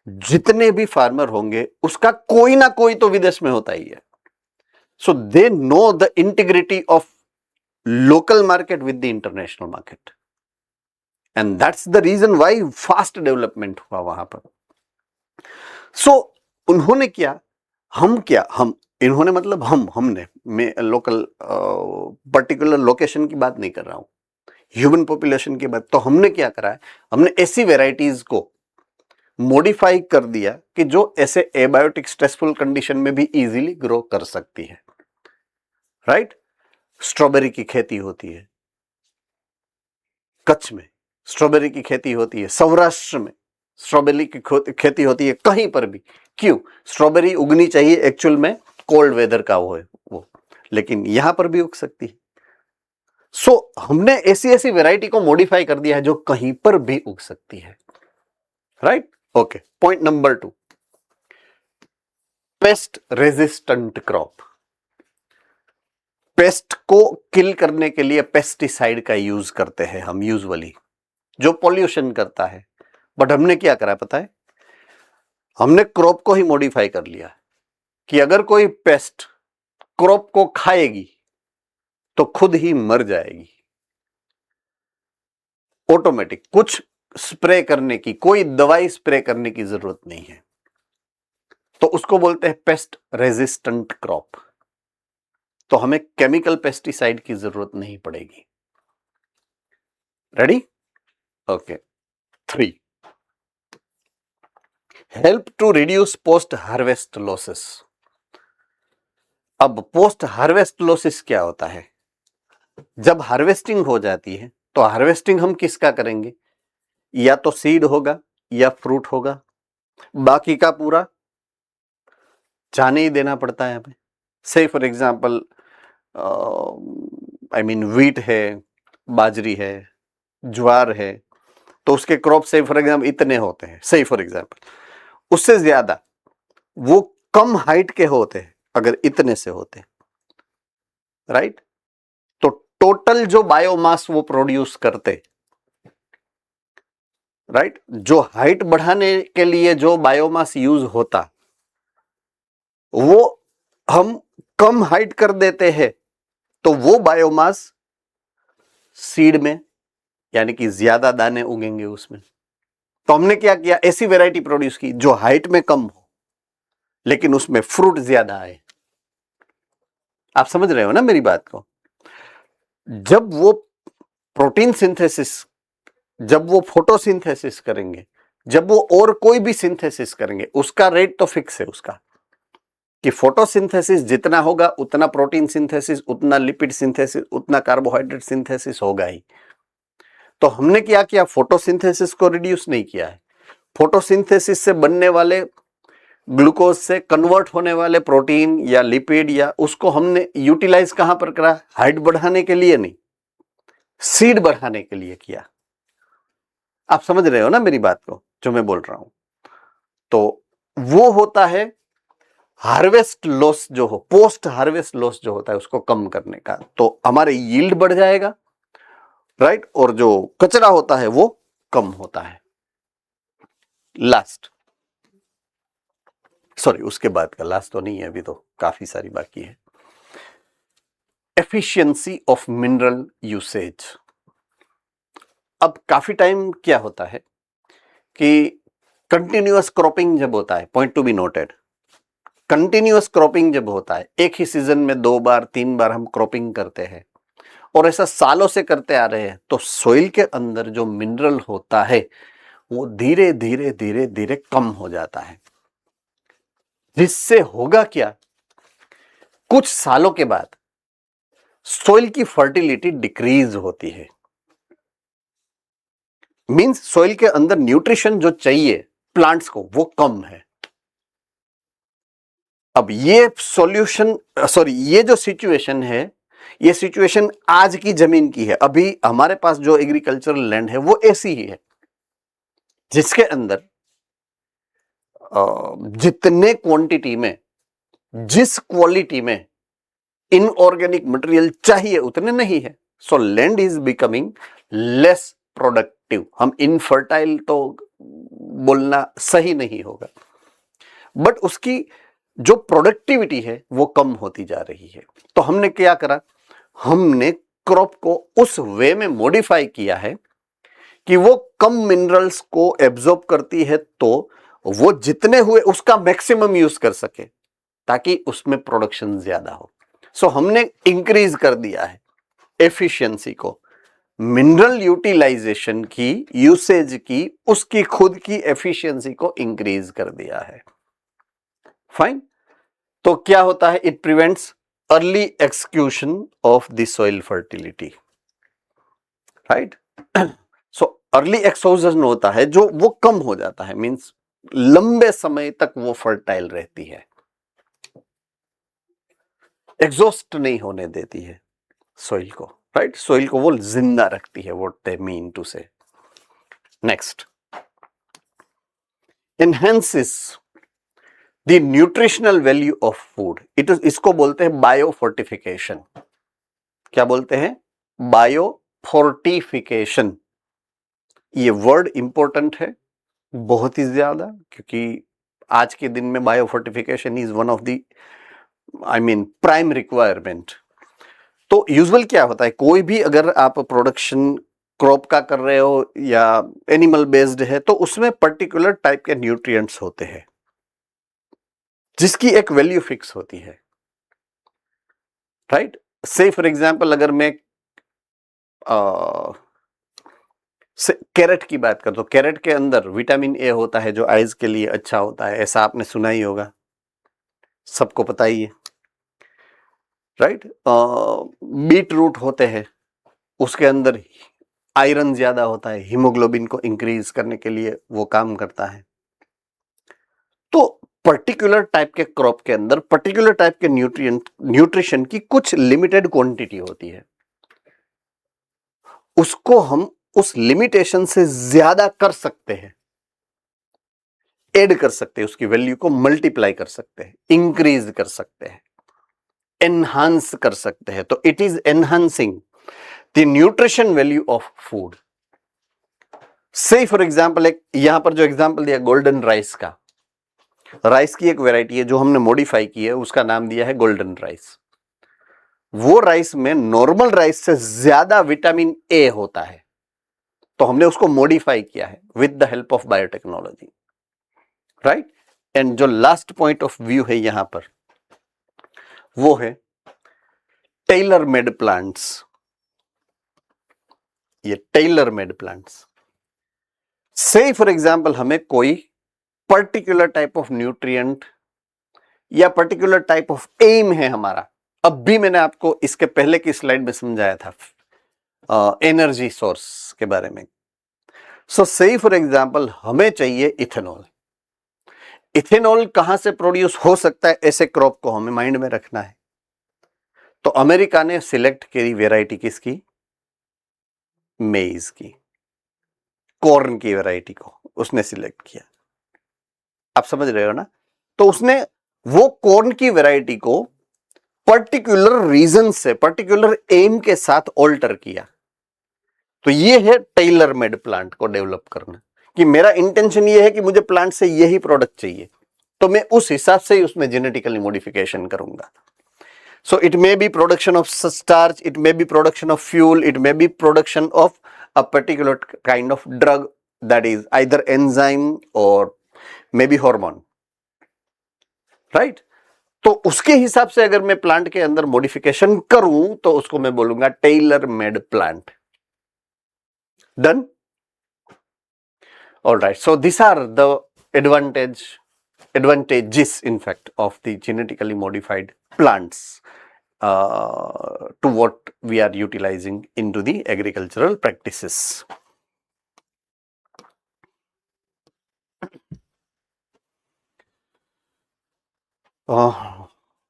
जितने भी फार्मर होंगे उसका कोई ना कोई तो विदेश में होता ही है, so they know the integrity of local market with the international market, and that's the reason why fast development हुआ वहां पर। सो उन्होंने क्या, हम इन्होंने मतलब हमने, मैं लोकल पर्टिकुलर लोकेशन की बात नहीं कर रहा हूं, ह्यूमन पॉपुलेशन की बात। तो हमने क्या करा है, हमने ऐसी वेराइटीज को मॉडिफाई कर दिया कि जो ऐसे एबायोटिक स्ट्रेसफुल कंडीशन में भी इजीली ग्रो कर सकती है, राइट। स्ट्रॉबेरी की खेती होती है कच्छ में, स्ट्रॉबेरी की खेती होती है सौराष्ट्र में, स्ट्रॉबेरी की खेती होती है कहीं पर भी। क्यों? स्ट्रॉबेरी उगनी चाहिए एक्चुअल में कोल्ड वेदर का वो, लेकिन यहां पर भी उग सकती है। सो हमने ऐसी ऐसी वैरायटी को मॉडिफाई कर दिया है जो कहीं पर भी उग सकती है, right. Okay, point number 2, pest resistant crop. Paste को किल करने के लिए पेस्टिसाइड का यूज करते हैं हम यूजुअली, जो पॉल्यूशन करता है। बट हमने क्या करा पता है, हमने क्रॉप को ही मॉडिफाई कर लिया कि अगर कोई पेस्ट क्रॉप को खाएगी तो खुद ही मर जाएगी ऑटोमेटिक, कुछ स्प्रे करने की, कोई दवाई स्प्रे करने की जरूरत नहीं है। तो उसको बोलते हैं पेस्ट रेजिस्टेंट क्रॉप। तो हमें केमिकल पेस्टिसाइड की जरूरत नहीं पड़ेगी। Ready? Okay. 3, help to reduce post harvest losses. अब पोस्ट हार्वेस्ट लॉसेस क्या होता है? जब हार्वेस्टिंग हो जाती है तो हार्वेस्टिंग हम किसका करेंगे? या तो सीड होगा या फ्रूट होगा, बाकी का पूरा जाने ही देना पड़ता है हमें। से for example I mean wheat है, बाजरी है, ज्वार है, तो उसके क्रॉप से फॉर एग्जांपल इतने होते हैं, से फॉर एग्जांपल उससे ज्यादा वो कम हाइट के होते हैं अगर इतने से होते, राइट। तो टोटल जो बायोमास वो प्रोड्यूस करते, राइट, जो हाइट बढ़ाने के लिए जो बायोमास यूज होता वो हम कम हाइट कर देते हैं, तो वो बायोमास सीड में यानी कि ज्यादा दाने उगेंगे उसमें। तो हमने क्या किया, ऐसी वैरायटी प्रोड्यूस की जो हाइट में कम हो लेकिन उसमें फ्रूट ज्यादा आए। आप समझ रहे हो ना मेरी बात को? जब वो प्रोटीन सिंथेसिस, जब वो फोटोसिंथेसिस करेंगे, जब वो और कोई भी सिंथेसिस करेंगे, उसका रेट तो फिक्स है उसका, कि फोटोसिंथेसिस जितना होगा उतना प्रोटीन सिंथेसिस, उतना लिपिड सिंथेसिस, उतना कार्बोहाइड्रेट सिंथेसिस होगा ही। तो हमने क्या किया, फोटोसिंथेसिस को रिड्यूस नहीं किया है। फोटोसिंथेसिस से बनने वाले ग्लूकोज से कन्वर्ट होने वाले प्रोटीन या लिपिड या उसको हमने यूटिलाइज कहां पर करा, हाइट बढ़ाने के लिए नहीं, सीड बढ़ाने के लिए किया। आप समझ रहे हो ना मेरी बात को जो मैं बोल रहा हूं? तो वो होता है हार्वेस्ट लॉस जो हो, पोस्ट हार्वेस्ट लॉस जो होता है उसको कम करने का, तो हमारे यील्ड बढ़ जाएगा, राइट, और जो कचरा होता है वो कम होता है। लास्ट, सॉरी उसके बाद का लास्ट तो नहीं है, अभी तो काफी सारी बाकी है। Efficiency of mineral usage. अब काफी टाइम क्या होता है कि कंटिन्यूअस क्रॉपिंग जब होता है, point to be noted, continuous cropping जब होता है, एक ही सीजन में 2 बार 3 बार हम क्रॉपिंग करते हैं और ऐसा सालों से करते आ रहे हैं, तो सॉइल के अंदर जो मिनरल होता है वो धीरे धीरे धीरे धीरे कम हो जाता है। जिससे होगा क्या, कुछ सालों के बाद सॉइल की फर्टिलिटी डिक्रीज होती है। मींस सॉइल के अंदर न्यूट्रिशन जो चाहिए प्लांट्स को वो कम है। अब ये सॉल्यूशन, सॉरी ये जो सिचुएशन है, ये सिचुएशन आज की जमीन की है। अभी हमारे पास जो एग्रीकल्चरल लैंड है वो ऐसी ही है जिसके अंदर जितने क्वांटिटी में, जिस क्वालिटी में इनऑर्गेनिक मटेरियल चाहिए उतने नहीं है। So land is becoming less productive. हम इनफर्टाइल तो बोलना सही नहीं होगा, बट उसकी जो प्रोडक्टिविटी है वो कम होती जा रही है। तो हमने क्या करा, हमने क्रॉप को उस वे में मॉडिफाई किया है कि वो कम मिनरल्स को एब्जॉर्ब करती है, तो वो जितने हुए उसका मैक्सिमम यूज कर सके ताकि उसमें प्रोडक्शन ज्यादा हो। सो हमने इंक्रीज कर दिया है एफिशिएंसी को, मिनरल यूटिलाइजेशन की, यूसेज की, उसकी खुद की एफिशिएंसी को इंक्रीज कर दिया है। फाइन। तो क्या होता है, it prevents early execution of the soil fertility, right. So early exogen होता है जो वो कम हो जाता है, मींस लंबे समय तक वो फर्टाइल रहती है, एग्जॉस्ट नहीं होने देती है सॉइल को, राइट। सॉइल को वो जिंदा रखती है, व्हाट दे मीन टू से। Next, enhances the nutritional value of food. इसको बोलते हैं बायोफोर्टिफिकेशन। क्या बोलते हैं? बायोफोर्टिफिकेशन। ये वर्ड इंपॉर्टेंट है बहुत ही ज्यादा, क्योंकि आज के दिन में biofortification is one of the prime requirement. तो यूजुअल क्या होता है, कोई भी अगर आप प्रोडक्शन क्रॉप का कर रहे हो या एनिमल बेस्ड है, तो उसमें पर्टिकुलर टाइप के न्यूट्रिएंट्स होते हैं जिसकी एक वैल्यू फिक्स होती है, राइट। से फॉर एग्जांपल अगर मैं कैरेट की बात कर, तो कैरेट के अंदर विटामिन ए होता है जो आइज के लिए अच्छा होता है, ऐसा आपने सुना ही होगा, सबको पता ही है, राइट। बीट रूट होते हैं, उसके अंदर आयरन ज्यादा होता है, हीमोग्लोबिन को इंक्रीज करने के लिए वो काम करता है। तो पर्टिकुलर टाइप के क्रॉप के अंदर पर्टिकुलर टाइप के न्यूट्रिशन की कुछ लिमिटेड क्वांटिटी होती है, उसको हम उस लिमिटेशन से ज्यादा कर सकते हैं, ऐड कर सकते हैं, उसकी वैल्यू को मल्टीप्लाई कर सकते हैं, इंक्रीज कर सकते हैं, एनहांस कर सकते हैं। तो it is enhancing the nutrition value of food. से फॉर एग्जाम्पल, एक यहां पर जो एग्जाम्पल दिया गोल्डन राइस का, राइस की एक वैरायटी है जो हमने मॉडिफाई की है, उसका नाम दिया है गोल्डन राइस। वो राइस में नॉर्मल राइस से ज्यादा विटामिन ए होता है, तो हमने उसको मॉडिफाई किया है with the help of biotechnology, right. And जो लास्ट पॉइंट ऑफ व्यू है यहां पर, वो है टेलर मेड प्लांट्स। ये टेलर मेड प्लांट्स, से फॉर एग्जाम्पल हमें कोई पर्टिकुलर टाइप ऑफ न्यूट्रिएंट या पर्टिकुलर टाइप ऑफ एम है हमारा। अब भी मैंने आपको इसके पहले की स्लाइड में समझाया था एनर्जी सोर्स के बारे में। सो से फॉर एग्जाम्पल हमें चाहिए इथेनॉल। इथेनॉल कहां से प्रोड्यूस हो सकता है, ऐसे क्रॉप को हमें माइंड में रखना है। तो अमेरिका ने सिलेक्ट करी वेराइटी किसकी, मेज की, कॉर्न की वेराइटी को उसने सिलेक्ट किया। आप समझ रहे हो ना। तो उसने वो कॉर्न की वेराइटी को पर्टिकुलर रीजन से, पर्टिकुलर एम के साथ ऑल्टर किया। तो ये है टेलर मेड प्लांट को डेवलप करना, कि मेरा इंटेंशन ये है कि मुझे प्लांट से यही प्रोडक्ट चाहिए, तो मैं उस हिसाब से ही उसमें जेनेटिकली मॉडिफिकेशन करूंगा। So it may be production of starch, it may be production of fuel, it may be production of a particular kind of drug, that is either enzyme or maybe hormone, right? तो उसके हिसाब से अगर मैं plant के अंदर modification करूं तो उसको मैं बोलूंगा tailor made plant. Done? Alright, so this are the advantages in fact of the genetically modified plants to what we are utilizing into the agricultural practices.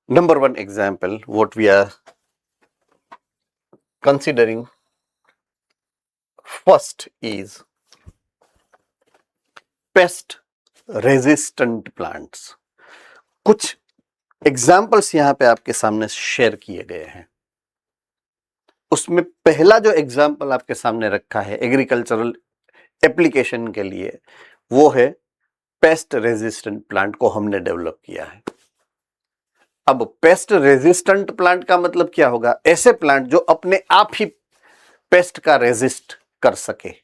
Number one example, what we are considering first is pest resistant plants. कुछ examples यहां पे आपके सामने share किए गए हैं। उसमें पहला जो एग्जाम्पल आपके सामने रखा है एग्रीकल्चरल एप्लीकेशन के लिए, वो है पेस्ट रेजिस्टेंट प्लांट को हमने डेवलप किया है। अब पेस्ट रेजिस्टेंट प्लांट का मतलब क्या होगा, ऐसे प्लांट जो अपने आप ही पेस्ट का रेजिस्ट कर सके।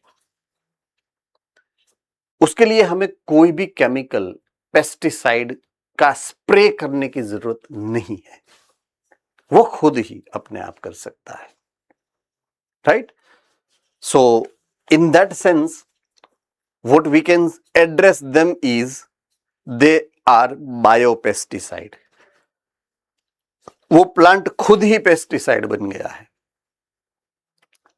उसके लिए हमें कोई भी केमिकल पेस्टिसाइड का स्प्रे करने की जरूरत नहीं है, वो खुद ही अपने आप कर सकता है, right. So in that sense what we can address them is they are biopesticide. वो प्लांट खुद ही पेस्टिसाइड बन गया है,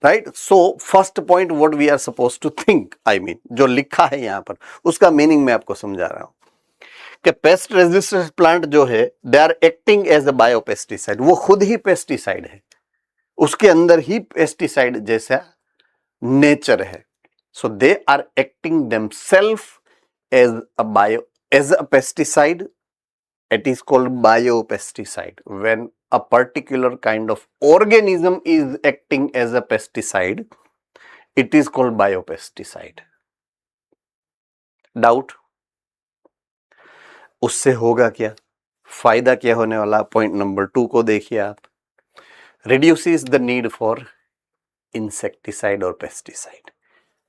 right. So first point what we are suppose to think, I mean जो लिखा है यहां पर उसका मीनिंग मैं आपको समझा रहा हूं कि पेस्ट रेजिस्टेंट प्लांट जो है they are acting as a biopesticide. वो खुद ही पेस्टिसाइड है, उसके अंदर ही पेस्टिसाइड जैसा नेचर है। So they are acting themselves as a pesticide. It is called biopesticide. When a particular kind of organism is acting as a pesticide, it is called biopesticide. Doubt? उससे होगा क्या, फायदा क्या होने वाला? पॉइंट नंबर 2 को देखिए आप। Reduces the need for insecticide और pesticide.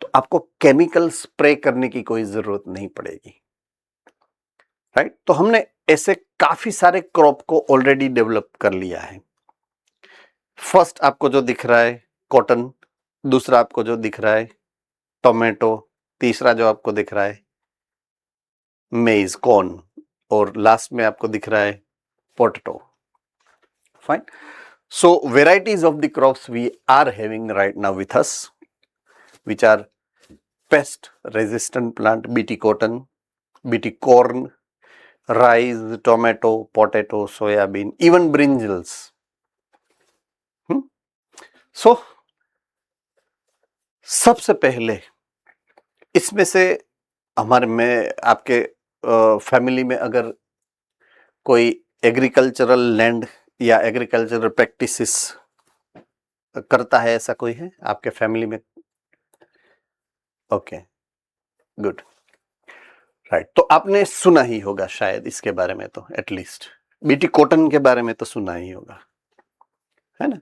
तो आपको केमिकल स्प्रे करने की कोई जरूरत नहीं पड़ेगी, राइट। तो हमने ऐसे काफी सारे क्रॉप को ऑलरेडी डेवलप कर लिया है। फर्स्ट आपको जो दिख रहा है कॉटन, दूसरा आपको जो दिख रहा है टोमेटो, तीसरा जो आपको दिख रहा है मेज कॉर्न, और लास्ट में आपको दिख रहा है potato, fine. So varieties of the crops we are having right now with us, which are pest resistant plant, BT cotton, BT corn, rice, tomato, potato, soybean, even brinjals. So सबसे पहले इसमें से हमारे में आपके फैमिली में अगर कोई एग्रीकल्चरल लैंड या एग्रीकल्चरल प्रैक्टिसेस करता है, ऐसा कोई है आपके फैमिली में? Okay, good, right. तो आपने सुना ही होगा शायद इसके बारे में, तो एटलीस्ट बीटी कॉटन के बारे में तो सुना ही होगा, है ना?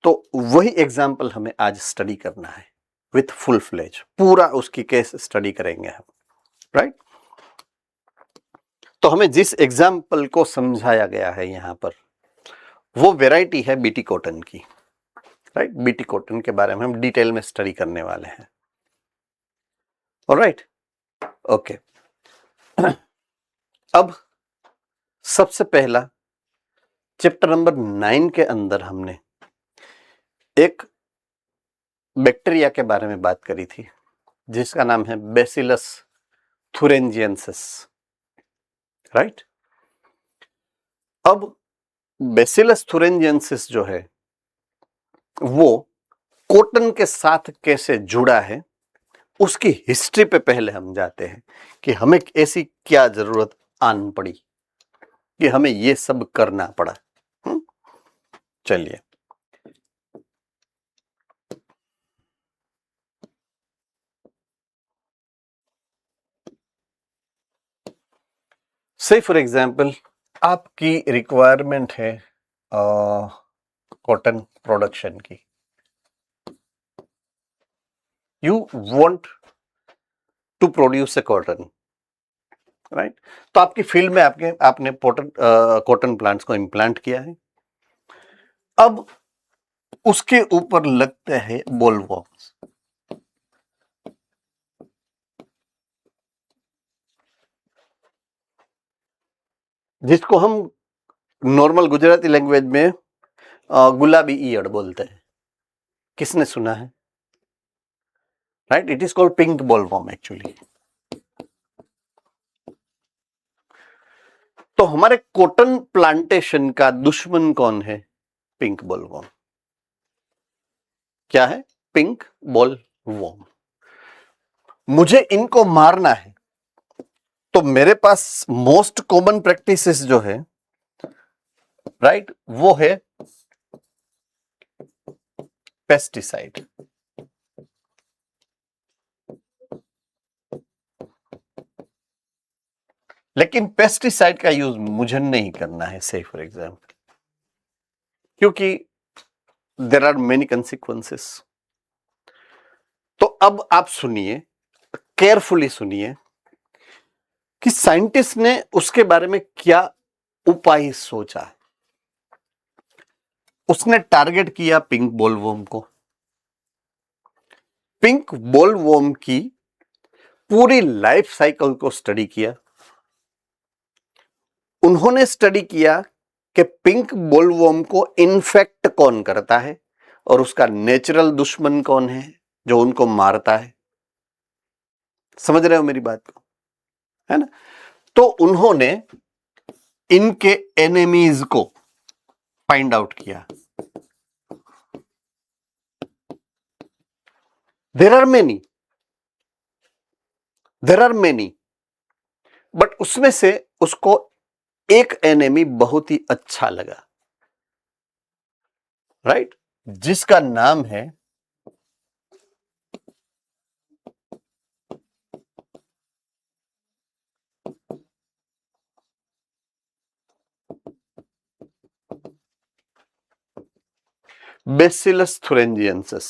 तो वही एग्जाम्पल हमें आज स्टडी करना है विथ फुल फ्लेज, पूरा उसकी केस स्टडी करेंगे हम, राइट? तो हमें जिस एग्जाम्पल को समझाया गया है यहां पर, वो वैरायटी है बीटी कॉटन की, राइट? बीटी कॉटन के बारे में हम डिटेल में स्टडी करने वाले हैं, ऑलराइट, ओके। अब सबसे पहला चैप्टर नंबर 9 के अंदर हमने एक बैक्टीरिया के बारे में बात करी थी जिसका नाम है बैसिलस थुरिंजिएंसिस, राइट? अब बैसिलस थुरिंजिएंसिस जो है वो कॉटन के साथ कैसे जुड़ा है, उसकी हिस्ट्री पे पहले हम जाते हैं कि हमें ऐसी क्या जरूरत आन पड़ी कि हमें ये सब करना पड़ा। चलिए, से फॉर एग्जाम्पल आपकी रिक्वायरमेंट है कॉटन प्रोडक्शन की, you want to produce a cotton, right? तो आपकी फील्ड में आपने कॉटन प्लांट्स को इम्प्लांट किया है। अब उसके ऊपर लगते हैं बोलवॉर्म्स, जिसको हम नॉर्मल गुजराती लैंग्वेज में गुलाबी ईयड़ बोलते हैं। किसने सुना है? Right, it is called pink bollworm actually. तो हमारे कॉटन प्लांटेशन का दुश्मन कौन है? Pink bollworm. क्या है? Pink bollworm. मुझे इनको मारना है, तो मेरे पास मोस्ट कॉमन प्रैक्टिसेस जो है, राइट, वो है पेस्टिसाइड। लेकिन पेस्टिसाइड का यूज मुझे नहीं करना है, से फॉर एग्जाम्पल, क्योंकि देयर आर मेनी कंसिक्वेंसेस। तो अब आप सुनिए, केयरफुली सुनिए कि साइंटिस्ट ने उसके बारे में क्या उपाय सोचा है। उसने टारगेट किया पिंक बोलवॉर्म को। पिंक बोलवॉर्म की पूरी लाइफ साइकिल को स्टडी किया। उन्होंने स्टडी किया कि पिंक बोलवॉर्म को इन्फेक्ट कौन करता है और उसका नेचुरल दुश्मन कौन है जो उनको मारता है। समझ रहे हो मेरी बात को, है ना? तो उन्होंने इनके एनिमीज को फाइंड आउट किया। देयर आर मेनी, बट उसमें से उसको एक एनिमी बहुत ही अच्छा लगा, राइट, जिसका नाम है बैसिलस थुरिंजिएंसिस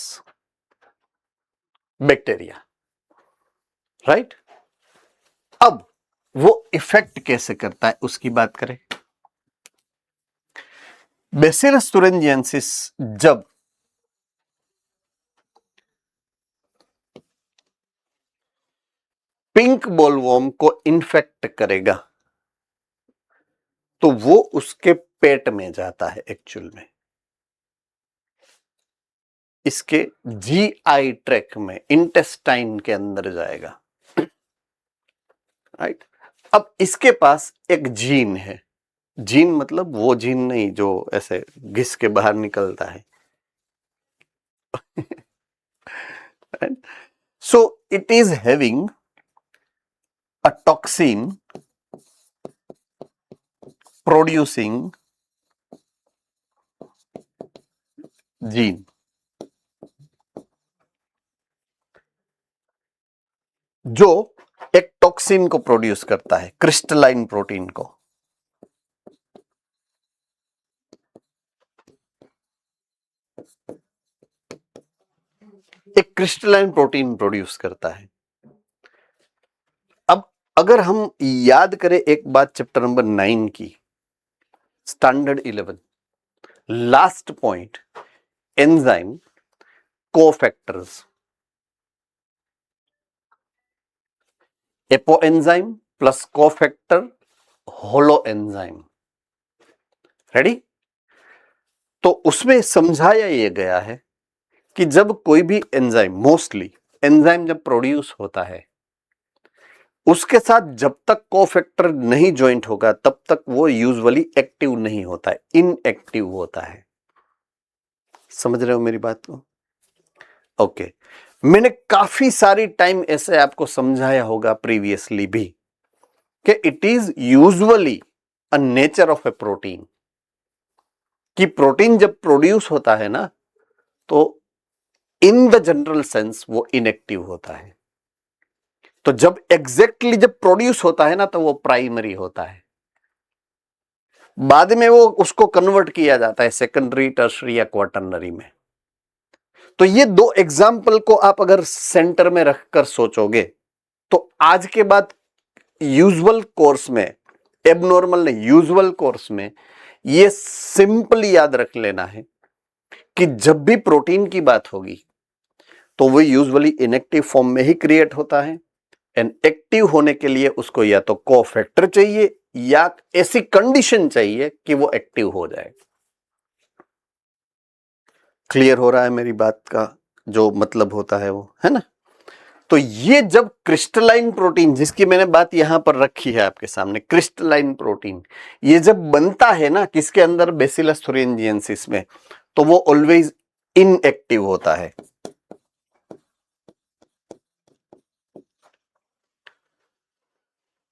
बैक्टीरिया, राइट? अब वो इफेक्ट कैसे करता है उसकी बात करें। बैसिलस थुरिंजिएंसिस जब पिंक बोलवॉर्म को इन्फेक्ट करेगा तो वो उसके पेट में जाता है, एक्चुअल में इसके जीआई ट्रैक में, इंटेस्टाइन के अंदर जाएगा, राइट? अब इसके पास एक जीन है। जीन मतलब वो जीन नहीं जो ऐसे घिस के बाहर निकलता है, right? So it is having a toxin producing gene, जो एक टॉक्सिन को प्रोड्यूस करता है, क्रिस्टलाइन प्रोटीन को। एक क्रिस्टलाइन प्रोटीन प्रोड्यूस करता है। अब अगर हम याद करें एक बात चैप्टर नंबर 9 की, standard 11, last point, enzyme cofactors, apo enzyme plus cofactor holo enzyme. Ready? तो उसमें समझाया यह गया है कि जब कोई भी एंजाइम, मोस्टली एंजाइम जब प्रोड्यूस होता है, उसके साथ जब तक कोफैक्टर नहीं ज्वाइंट होगा तब तक वो यूजुअली एक्टिव नहीं होता है, इनएक्टिव होता है। समझ रहे हो मेरी बात को? ओके। मैंने काफी सारी टाइम ऐसे आपको समझाया होगा प्रीवियसली भी कि it is usually a nature of A protein, कि प्रोटीन जब प्रोड्यूस होता है ना तो इन द जनरल सेंस वो इनएक्टिव होता है। तो जब एग्जैक्टली जब प्रोड्यूस होता है ना तो वो प्राइमरी होता है, बाद में वो उसको कन्वर्ट किया जाता है सेकेंडरी, टर्शरी या क्वाटरनरी में। तो ये दो एग्जाम्पल को आप अगर सेंटर में रखकर सोचोगे तो आज के बाद यूजुअल कोर्स में, एबनॉर्मल नहीं, यूजुअल कोर्स में ये सिंपल याद रख लेना है कि जब भी प्रोटीन की बात होगी तो वो यूजुअली इनएक्टिव फॉर्म में ही क्रिएट होता है, एंड एक्टिव होने के लिए उसको या तो कोफैक्टर चाहिए या ऐसी कंडीशन चाहिए कि वो एक्टिव हो जाए। क्लियर हो रहा है मेरी बात का जो मतलब होता है वो, है ना? तो ये जब क्रिस्टलाइन प्रोटीन, जिसकी मैंने बात यहां पर रखी है आपके सामने, क्रिस्टलाइन प्रोटीन, ये जब बनता है ना किसके अंदर, बैसिलस थुरिंजिएंसिस में, तो वो ऑलवेज इनएक्टिव होता है।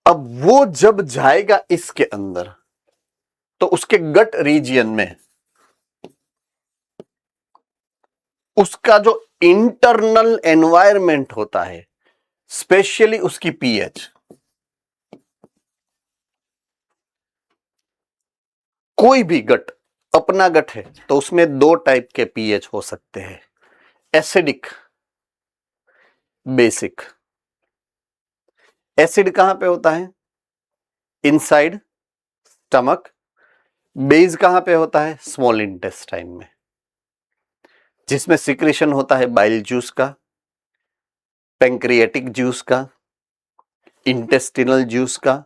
अब वो जब जाएगा इसके अंदर तो उसके गट रीजियन में उसका जो इंटरनल एनवायरनमेंट होता है, स्पेशली उसकी पीएच, कोई भी गट, अपना गट है तो उसमें दो टाइप के पीएच हो सकते हैं, एसिडिक, बेसिक। एसिड कहां पे होता है? Inside stomach. बेस कहां पे होता है? स्मॉल इंटेस्टाइन में, जिसमें सिक्रेशन होता है बाइल जूस का, पैंक्रियाटिक जूस का, इंटेस्टिनल जूस का।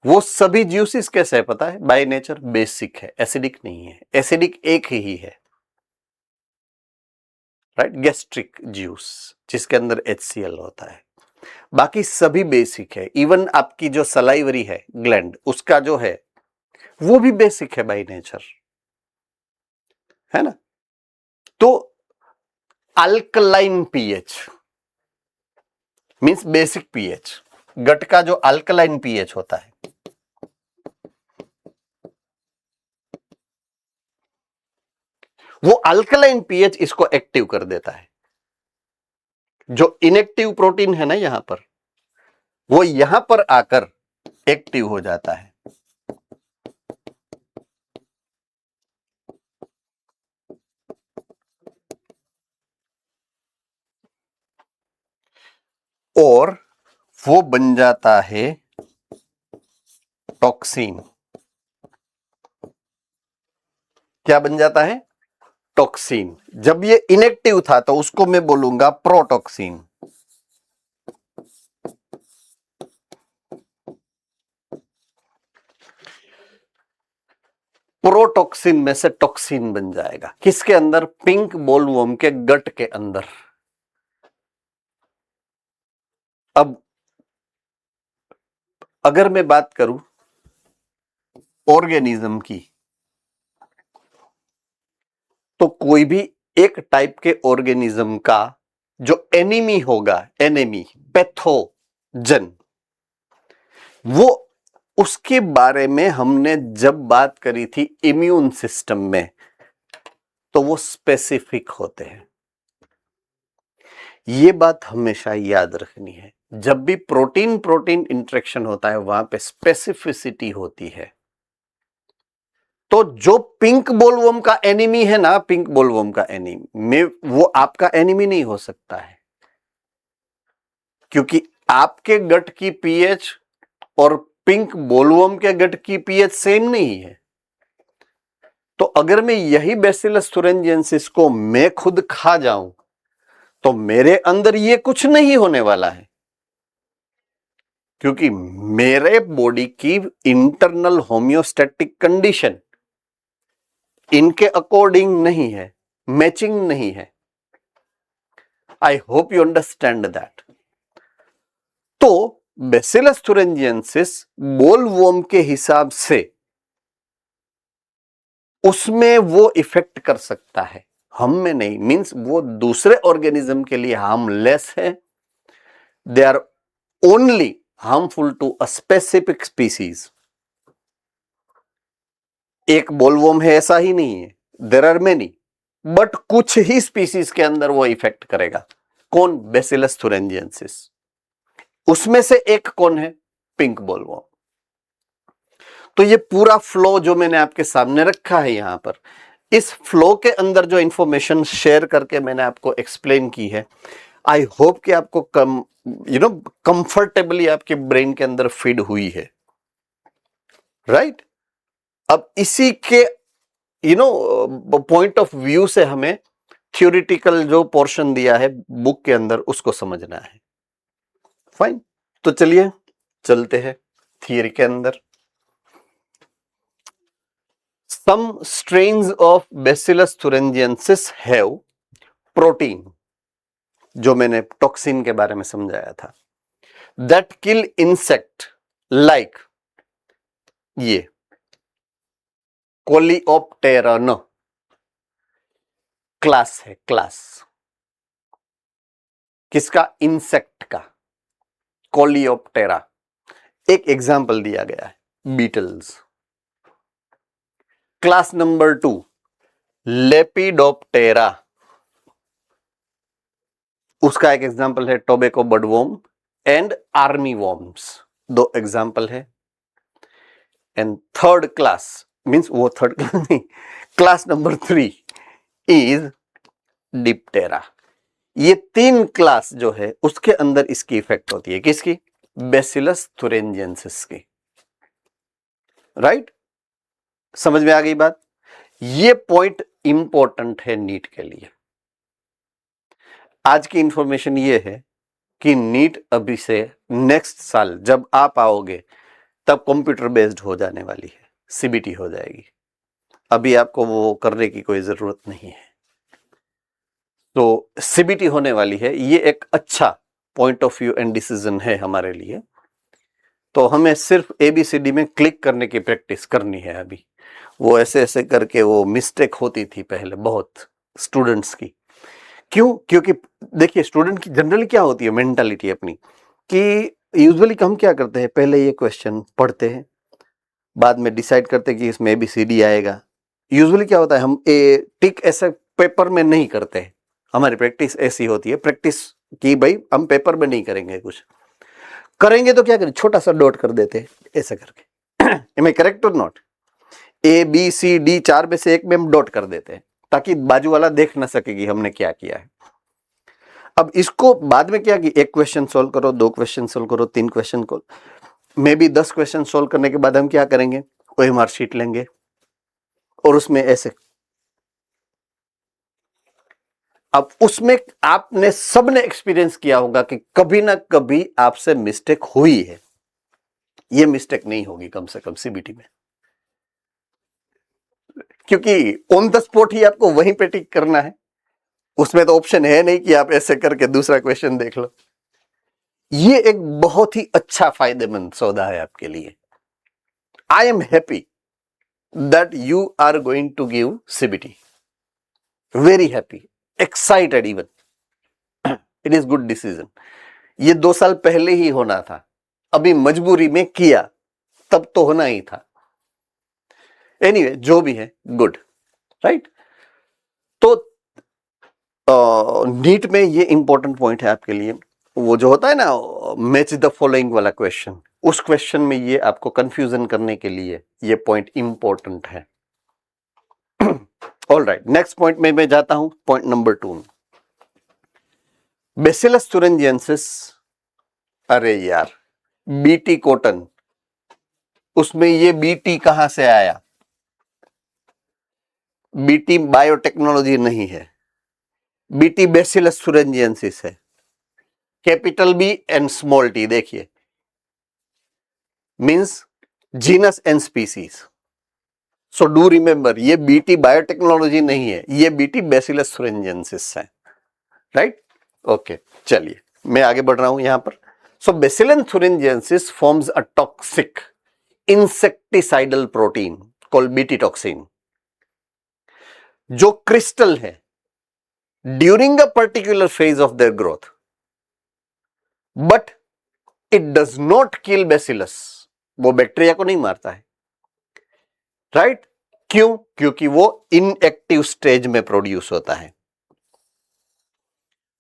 वो सभी जूसेस कैसे है पता है? बाय नेचर बेसिक है, एसिडिक नहीं है। एसिडिक एक ही है, राइट, गैस्ट्रिक जूस, जिसके अंदर HCl होता है। बाकी सभी बेसिक है। इवन आपकी जो सलाइवरी है ग्लैंड, उसका जो है वो भी बेसिक है बाय नेचर, है ना? तो alkaline pH means basic pH, gut का जो अल्कलाइन पीएच होता है, वो अल्कलाइन पीएच इसको एक्टिव कर देता है। जो इनएक्टिव प्रोटीन है ना यहां पर, वो यहां पर आकर एक्टिव हो जाता है। और वो बन जाता है टॉक्सिन। क्या बन जाता है? टॉक्सिन। जब ये इनएक्टिव था तो उसको मैं बोलूंगा प्रोटॉक्सिन। प्रोटॉक्सिन में से टॉक्सिन बन जाएगा। किसके अंदर? पिंक बोलवर्म के गट के अंदर। अब अगर मैं बात करूं ऑर्गेनिज्म की, तो कोई भी एक टाइप के ऑर्गेनिज्म का जो एनिमी होगा, एनिमी, पैथोजन, वो उसके बारे में हमने जब बात करी थी इम्यून सिस्टम में, तो वो स्पेसिफिक होते हैं। ये बात हमेशा याद रखनी है। जब भी प्रोटीन प्रोटीन इंटरेक्शन होता है वहां पे स्पेसिफिसिटी होती है। तो जो पिंक बोलवर्म का एनिमी है ना, पिंक बोलवर्म का एनिमी, वो आपका एनिमी नहीं हो सकता है, क्योंकि आपके गट की पीएच और पिंक बोलवर्म के गट की पीएच सेम नहीं है। तो अगर मैं यही बैसिलस thuringiensis को मैं खुद खा जाऊं तो मेरे अंदर ये कुछ नहीं होने वाला है, क्योंकि मेरे बॉडी की इंटरनल होम्योस्टैटिक कंडीशन इनके अकॉर्डिंग नहीं है, मैचिंग नहीं है। आई होप यू अंडरस्टैंड दैट। तो बैसिलस thuringiensis बोलवर्म के हिसाब से उसमें वो इफेक्ट कर सकता है, हम में नहीं। मींस वो दूसरे ऑर्गेनिज्म के लिए हार्मलेस है, they are only harmful to a specific species. एक बोलवर्म है ऐसा ही नहीं है, देयर आर मेनी, बट कुछ ही स्पीसीज के अंदर वो इफेक्ट करेगा। कौन? Bacillus thuringiensis। उसमें से एक कौन है? Pink bollworm. तो ये पूरा फ्लो जो मैंने आपके सामने रखा है यहां पर, इस फ्लो के अंदर जो इंफॉर्मेशन शेयर करके मैंने आपको एक्सप्लेन की है, आई होप कि आपको कंफर्टेबली आपके ब्रेन के अंदर फीड हुई है, राइट? अब इसी के पॉइंट ऑफ व्यू से हमें थ्योरेटिकल जो पोर्शन दिया है बुक के अंदर उसको समझना है। फाइन, तो चलिए चलते हैं थियरी के अंदर। Some strains of Bacillus thuringiensis have protein, जो मैंने टॉक्सिन के बारे में समझाया था, that kill insect like ये कोलियोप्टेरन क्लास है, क्लास किसका? इंसेक्ट का, कोलियोप्टेरा। एक एग्जाम्पल दिया गया है, बीटल्स। क्लास नंबर 2 लेपिडोप्टेरा, उसका एक एग्जाम्पल है टोबैको बडवर्म एंड आर्मी वॉर्म्स, दो एग्जाम्पल है। एंड थर्ड क्लास मींस वो थर्ड क्लास नहीं, क्लास नंबर 3 इज डिप्टेरा। ये 3 क्लास जो है उसके अंदर इसकी इफेक्ट होती है, किसकी? बैसिलस thuringiensis की, राइट? समझ में आ गई बात? ये पॉइंट इंपॉर्टेंट है नीट के लिए। आज की इंफॉर्मेशन ये है कि नीट अभी से नेक्स्ट साल जब आप आओगे तब कंप्यूटर बेस्ड हो जाने वाली है, सीबीटी हो जाएगी। अभी आपको वो करने की कोई जरूरत नहीं है। तो सीबीटी होने वाली है, ये एक अच्छा point of view and decision है हमारे लिए। तो हमें सिर्फ एबीसीडी में क्लिक करने की प्रैक्टिस करनी है अभी। वो ऐसे ऐसे करके वो मिस्टेक होती थी पहले बहुत स्टूडेंट्स की। क्यों? क्योंकि देखिए स्टूडेंट की जनरली क्या होती है मेंटालिटी अपनी, कि यूजुअली हम क्या करते हैं, पहले ये क्वेश्चन पढ़ते हैं, बाद में डिसाइड करते हैं कि इसमें एबीसीडी आएगा। यूजुअली क्या होता है, हम टिक ऐसे पेपर में नहीं करते हैं। हमारी प्रैक्टिस ऐसी होती है, प्रैक्टिस की भाई हम पेपर में नहीं करेंगे, कुछ करेंगे तो क्या करें, छोटा सा डॉट कर देते हैं ऐसा करके। एम आई करेक्ट और not? A B C D 4 में से एक में हम डॉट कर देते हैं ताकि बाजू वाला देख ना सके कि हमने क्या किया है। अब इसको बाद में क्या कि एक क्वेश्चन सोल्व करो, 2 क्वेश्चन सोल्व करो, 3 क्वेश्चन को मे बी 10 क्वेश्चन सोल्व करने के बाद हम क्या करेंगे, ओएमआर शीट लेंगे और उसमें ऐसे, अब उसमें आपने सबने एक्सपीरियंस किया होगा कि कभी ना कभी आपसे मिस्टेक हुई है। ये मिस्टेक नहीं होगी कम से कम सीबीटी में, क्योंकि ऑन द स्पॉट ही आपको वहीं पे टिक करना है। उसमें तो ऑप्शन है नहीं कि आप ऐसे करके दूसरा क्वेश्चन देख लो। ये एक बहुत ही अच्छा फायदेमंद सौदा है आपके लिए। I am happy that you are going to give CBT, very happy, excited even. It is good decision. ये 2 साल पहले ही होना था, अभी मजबूरी में किया, तब तो होना ही था। एनीवे जो भी है गुड, राइट? तो नीट में ये इंपॉर्टेंट पॉइंट है आपके लिए, वो जो होता है ना मैच द फॉलोइंग वाला क्वेश्चन, उस क्वेश्चन में ये आपको कंफ्यूजन करने के लिए ये पॉइंट इंपॉर्टेंट है। ऑल राइट, नेक्स्ट पॉइंट में मैं जाता हूं, पॉइंट नंबर 2। बेसिलस thuringiensis, अरे यार बीटी कॉटन, उसमें ये बीटी कहां से आया? बीटी बायोटेक्नोलॉजी नहीं है, बीटी बेसिलस thuringiensis है, capital B and small T, देखिए means genus and species. So do remember, ये बीटी बायोटेक्नोलॉजी नहीं है, ये बीटी बेसिलस thuringiensis है, राइट? ओके, चलिए मैं आगे बढ़ रहा हूं यहां पर। So Bacillus thuringiensis forms a toxic insecticidal protein called BT toxin, जो क्रिस्टल है during a particular phase of their growth, but it does not kill Bacillus, वो बैक्टीरिया को नहीं मारता है, राइट? क्यों? क्योंकि वो इनएक्टिव स्टेज में प्रोड्यूस होता है,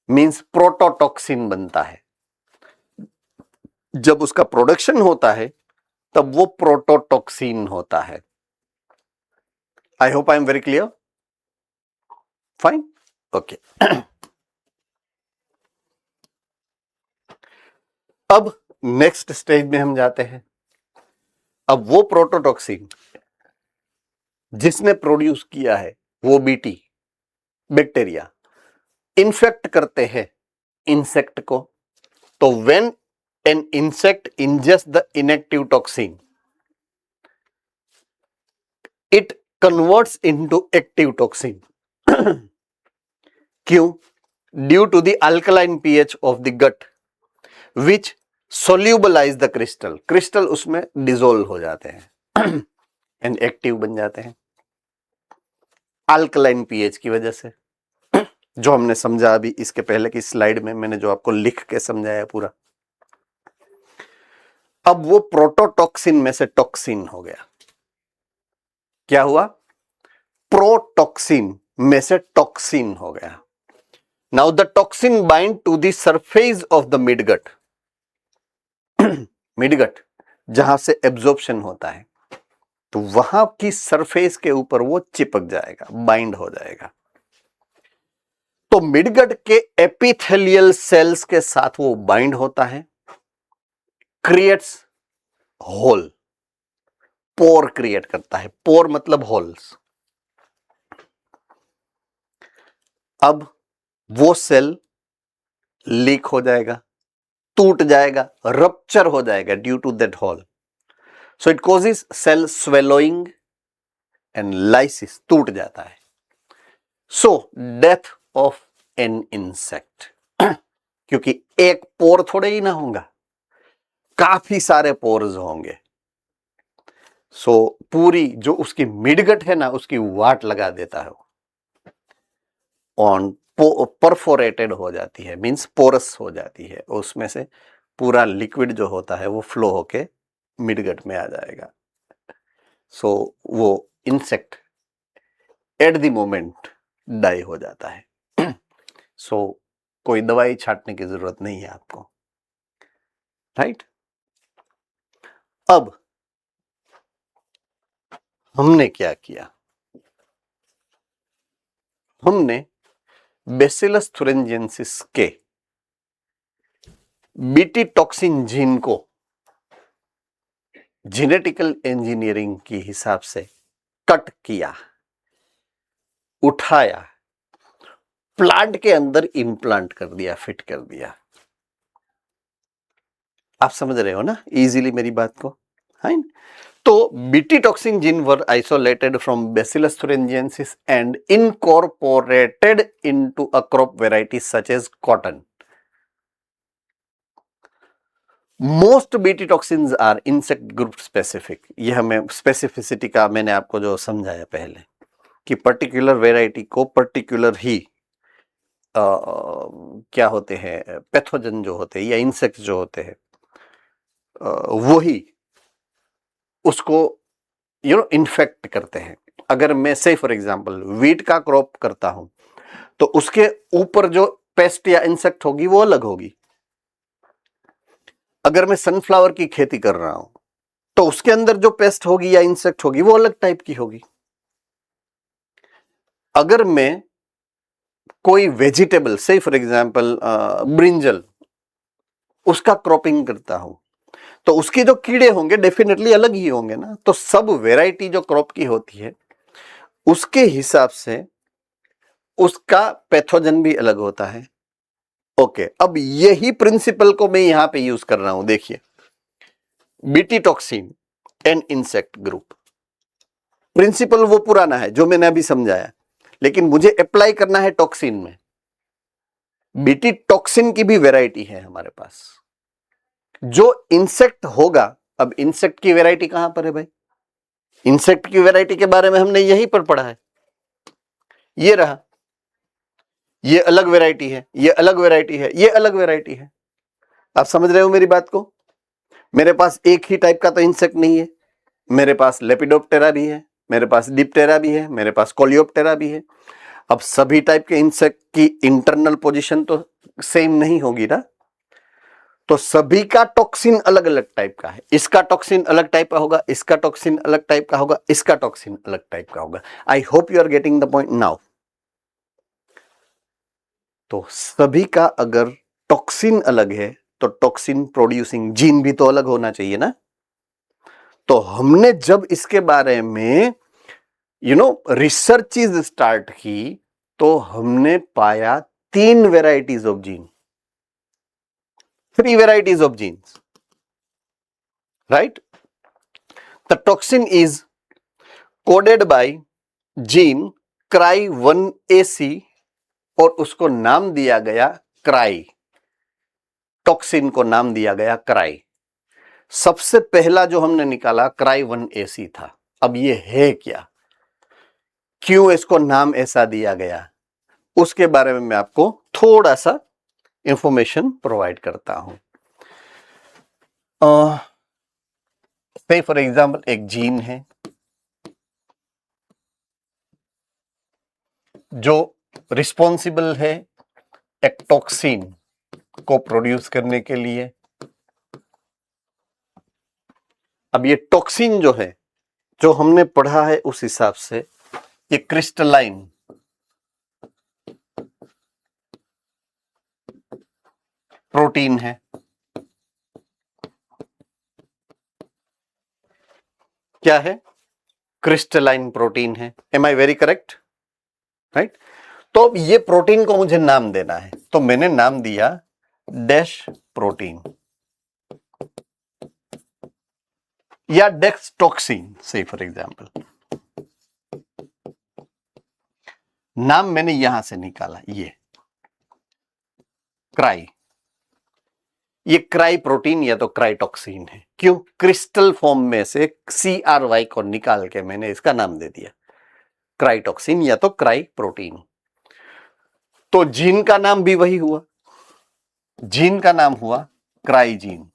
मींस प्रोटोटॉक्सिन बनता है। जब उसका प्रोडक्शन होता है तब वो प्रोटोटॉक्सिन होता है। I hope I am very clear, fine, okay. अब नेक्स्ट स्टेज में हम जाते हैं। अब वो प्रोटोटॉक्सिन जिसने प्रोड्यूस किया है वो बीटी बैक्टीरिया इन्फेक्ट करते हैं इंसेक्ट को, तो when an insect ingest the inactive toxin, it converts into active toxin. क्यों? Due to the alkaline pH of the gut which solubilise the crystal, crystal उसमें डिसोल्व हो जाते हैं एंड एक्टिव बन जाते हैं अल्कलाइन पीएच की वजह से, जो हमने समझा अभी इसके पहले की स्लाइड में, मैंने जो आपको लिख के समझाया पूरा। अब वो प्रोटोटॉक्सिन में से टॉक्सिन हो गया, क्या हुआ? प्रोटॉक्सिन में से टॉक्सिन हो गया। Now the toxin bind to the surface of the midgut, midgut जहां से एब्जॉर्प्शन होता है, तो वहां की सरफेस के ऊपर वो चिपक जाएगा, बाइंड हो जाएगा। तो मिडगट के एपिथेलियल सेल्स के साथ वो बाइंड होता है, क्रिएट्स होल, पोर क्रिएट करता है, पोर मतलब होल्स। अब वो सेल लीक हो जाएगा, टूट जाएगा, रप्चर हो जाएगा due to that hole, so it causes cell swelling and lysis, टूट जाता है। So death of an insect, क्योंकि एक पोर थोड़े ही ना होगा, काफी सारे पोर्स होंगे। सो पूरी जो उसकी मिडगट है ना, उसकी वाट लगा देता है, ऑन परफोरेटेड हो जाती है, मींस पोरस हो जाती है, उसमें से पूरा लिक्विड जो होता है वो फ्लो होके मिडगट में आ जाएगा। सो वो insect at the moment die हो जाता है। सो कोई दवाई छांटने की जरूरत नहीं है आपको, राइट? अब हमने क्या किया? हमने बेसिलस thuringiensis के बीटी टॉक्सिन जीन को जेनेटिकल इंजीनियरिंग के हिसाब से कट किया, उठाया, प्लांट के अंदर इम्प्लांट कर दिया, फिट कर दिया। आप समझ रहे हो ना इजीली मेरी बात को? हाँ, तो BT toxin gene were isolated from bacillus thuringiensis and incorporated into a crop variety such as cotton. Most BT toxins are insect group specific, ये हमें स्पेसिफिसिटी का मैंने आपको जो समझाया पहले कि पर्टिकुलर वेराइटी को पर्टिकुलर ही क्या होते हैं, पैथोजन जो होते हैं या इंसेक्ट जो होते हैं, वही उसको इन्फेक्ट करते हैं। अगर मैं से फॉर एग्जांपल वीट का क्रॉप करता हूं तो उसके ऊपर जो पेस्ट या इंसेक्ट होगी वो अलग होगी, अगर मैं सनफ्लावर की खेती कर रहा हूं तो उसके अंदर जो पेस्ट होगी या इंसेक्ट होगी वो अलग टाइप की होगी। अगर मैं कोई वेजिटेबल से फॉर एग्जांपल ब्रिंजल उसका क्रॉपिंग करता हूं तो उसके जो कीड़े होंगे डेफिनेटली अलग ही होंगे ना। तो सब वैरायटी जो क्रॉप की होती है उसके हिसाब से उसका पैथोजन भी अलग होता है। ओके, अब यही प्रिंसिपल को मैं यहां पे यूज कर रहा हूं। देखिए, BT toxin and insect group, principle वो पुराना है जो मैंने अभी समझाया, लेकिन मुझे अप्लाई करना है टॉक्सिन में। बीटी टॉक्सिन की भी वैरायटी है हमारे पास। जो इंसेक्ट होगा, अब इंसेक्ट की वैरायटी कहां पर है भाई? इंसेक्ट की वैरायटी के बारे में हमने यहीं पर पढ़ा है। ये रहा, ये अलग वैरायटी है, ये अलग वैरायटी है, ये अलग वैरायटी है। आप समझ रहे हो मेरी बात को? मेरे पास एक ही टाइप का तो इंसेक्ट नहीं है। मेरे पास लेपिडोप्टेरा भी है, मेरे पास डिप्टेरा भी है, मेरे पास कोलियोप्टेरा भी है। अब सभी टाइप के इंसेक्ट की इंटरनल पोजीशन तो सेम नहीं होगी ना। तो सभी का टॉक्सिन अलग अलग टाइप का है। इसका टॉक्सिन अलग टाइप का होगा, इसका टॉक्सिन अलग टाइप का होगा, इसका टॉक्सिन अलग टाइप का होगा। I hope you are getting the point now. तो सभी का अगर टॉक्सिन अलग है तो टॉक्सिन प्रोड्यूसिंग जीन भी तो अलग होना चाहिए ना। तो हमने जब इसके बारे में रिसर्चेज स्टार्ट की तो हमने पाया 3 varieties of gene, 3 varieties of genes, right. The toxin is coded by gene CRY1AC और उसको नाम दिया गया क्राई। टॉक्सिन को नाम दिया गया क्राई। सबसे पहला जो हमने निकाला CRY1AC था। अब ये है क्या, क्यों इसको नाम ऐसा दिया गया, उसके बारे में मैं आपको थोड़ा सा इंफॉर्मेशन प्रोवाइड करता हूं। से फॉर एग्जांपल एक जीन है जो रिस्पॉन्सिबल है एक टॉक्सिन को प्रोड्यूस करने के लिए। अब ये टॉक्सिन जो है, जो हमने पढ़ा है उस हिसाब से ये क्रिस्टलाइन प्रोटीन है। क्या है? क्रिस्टलाइन प्रोटीन है। Am I very correct? Right. तो अब ये प्रोटीन को मुझे नाम देना है, तो मैंने नाम दिया डैश प्रोटीन या डेक्सटॉक्सिन से फॉर एग्जांपल। नाम मैंने यहां से निकाला, ये क्राई। ये क्राई प्रोटीन या तो क्राइटॉक्सिन है। क्यों? क्रिस्टल फॉर्म में से CRY को निकाल के मैंने इसका नाम दे दिया क्राइटॉक्सिन या तो क्राई प्रोटीन। तो जीन का नाम भी वही हुआ, जीन का नाम हुआ क्राइजीन।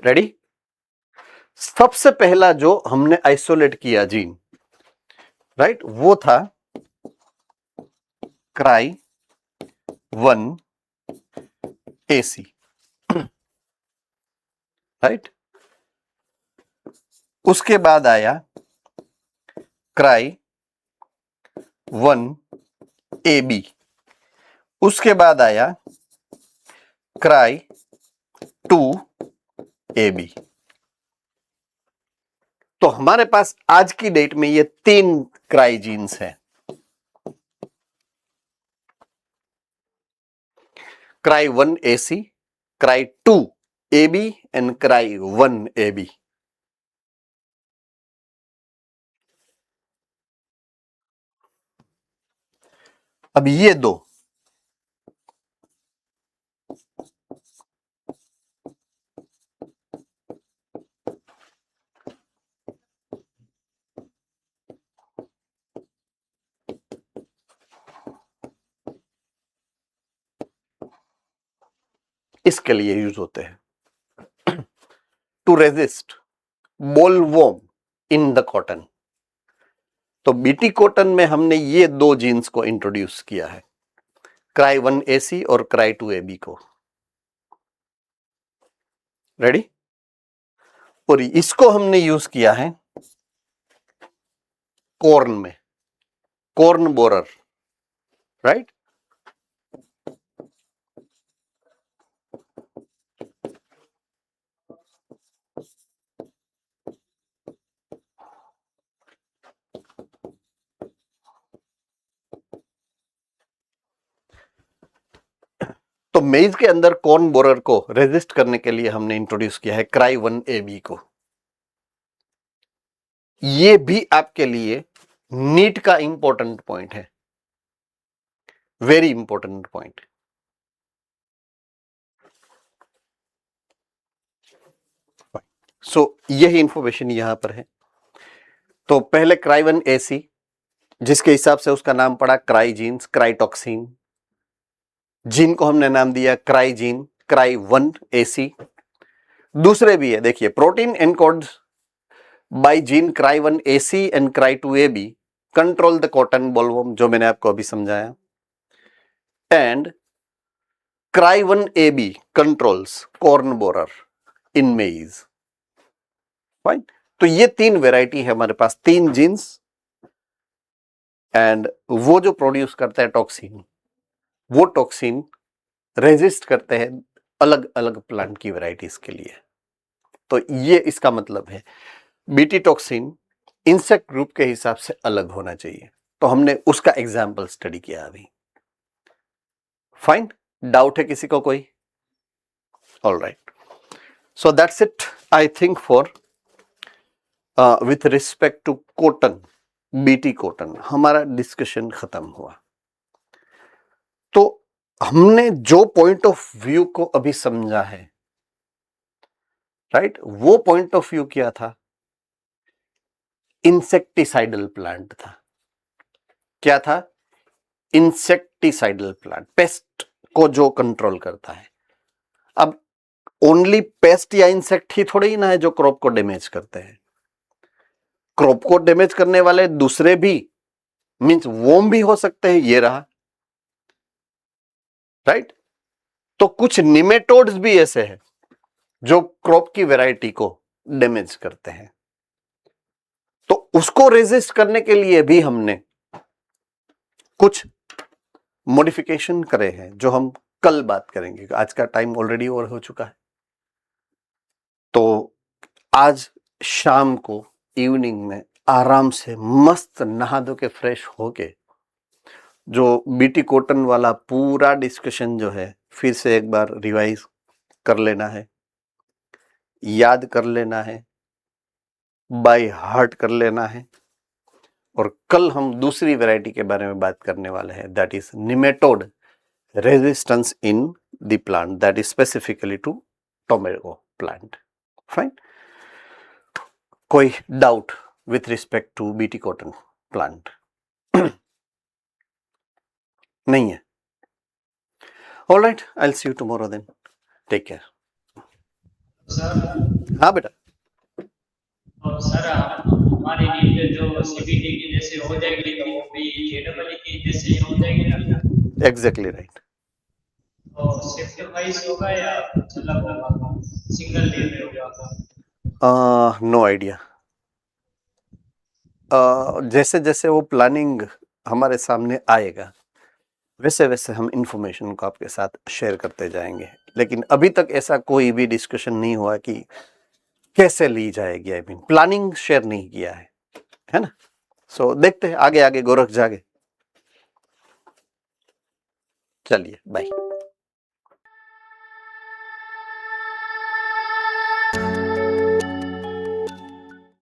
रेडी? सबसे पहला जो हमने आइसोलेट किया जीन, राइट, वो था CRY1AC, राइट। उसके बाद आया CRY1AB, उसके बाद आया CRY2AB। तो हमारे पास आज की डेट में ये 3 क्राई जीन्स हैं। CRY1AC, CRY2AB and CRY1AB। अब ये दो इसके लिए यूज होते हैं to resist bollworm in the cotton. तो बीटी कॉटन में हमने ये 2 जीन्स को इंट्रोड्यूस किया है। क्राई 1AC और क्राई 2AB को। रेडी? और इसको हमने यूज किया है कॉर्न में, कॉर्न बोरर, राइट? तो मेज के अंदर कॉर्न बोरर को रेजिस्ट करने के लिए हमने इंट्रोड्यूस किया है क्राई 1AB को। ये भी आपके लिए नीट का इंपॉर्टेंट पॉइंट है, वेरी इंपॉर्टेंट पॉइंट। सो यही इंफॉर्मेशन यहां पर है। तो पहले क्राई 1AC, जिसके हिसाब से उसका नाम पड़ा क्राइजीन्स, क्राइटॉक्सिन। जीन को हमने नाम दिया क्राइजीन, क्राई 1AC। दूसरे भी है, देखिए, protein encodes by gene cry 1AC and cry 2AB control the cotton bollworm, जो मैंने आपको अभी समझाया, and cry 1AB controls corn borer in maize. Fine. तो ये 3 वैरायटी है हमारे पास, 3 जीन्स, एंड वो जो प्रोड्यूस करता है टॉक्सिन, वो टॉक्सिन रेजिस्ट करते हैं अलग अलग प्लांट की वैरायटीज के लिए। तो ये इसका मतलब है बीटी टॉक्सिन इंसेक्ट ग्रुप के हिसाब से अलग होना चाहिए। तो हमने उसका एग्जाम्पल स्टडी किया अभी। फाइन, डाउट है किसी को कोई? All right, so that's it I think for with respect to cotton, BT cotton हमारा डिस्कशन खत्म हुआ। तो हमने जो पॉइंट ऑफ व्यू को अभी समझा है, राइट, वो पॉइंट ऑफ व्यू क्या था? इंसेक्टिसाइडल प्लांट था। क्या था? इंसेक्टिसाइडल प्लांट, पेस्ट को जो कंट्रोल करता है। अब ओनली पेस्ट या इंसेक्ट ही थोड़े ही ना है जो क्रॉप को डैमेज करते हैं। क्रॉप को डैमेज करने वाले दूसरे भी, मींस वोम भी हो सकते हैं, ये रहा, राइट? तो कुछ निमेटोड्स भी ऐसे हैं जो क्रॉप की वैरायटी को डैमेज करते हैं। तो उसको रेजिस्ट करने के लिए भी हमने कुछ मॉडिफिकेशन करे हैं, जो हम कल बात करेंगे। आज का टाइम ऑलरेडी ओवर हो चुका है। तो आज शाम को इवनिंग में आराम से मस्त नहा धो के फ्रेश होके जो बीटी कॉटन वाला पूरा डिस्कशन जो है फिर से एक बार रिवाइज कर लेना है, याद कर लेना है, बाय हार्ट कर लेना है। और कल हम दूसरी वैरायटी के बारे में बात करने वाले हैं, that is nematode resistance in the plant, that is specifically to tomato plant. Fine, कोई doubt with respect to BT cotton plant? नहीं है? All right, I will see you tomorrow then, take care. हाँ बेटा। और sir हमारी NEET जो CBT की जैसे हो जाएगी तो वो भी जेडबल की जैसे ही हो जाएगी ना? Exactly right. तो शिफ्ट वाइज होगा या मतलब होगा सिंगल डे में होगा? No idea. जैसे जैसे वो प्लानिंग हमारे सामने आएगा वैसे वैसे हम इंफॉर्मेशन को आपके साथ शेयर करते जाएंगे। लेकिन अभी तक ऐसा कोई भी डिस्कशन नहीं हुआ कि कैसे ली जाएगी, आई मीन प्लानिंग शेयर नहीं किया है ना? सो देखते हैं आगे आगे गोरख जागे। चलिए बाय।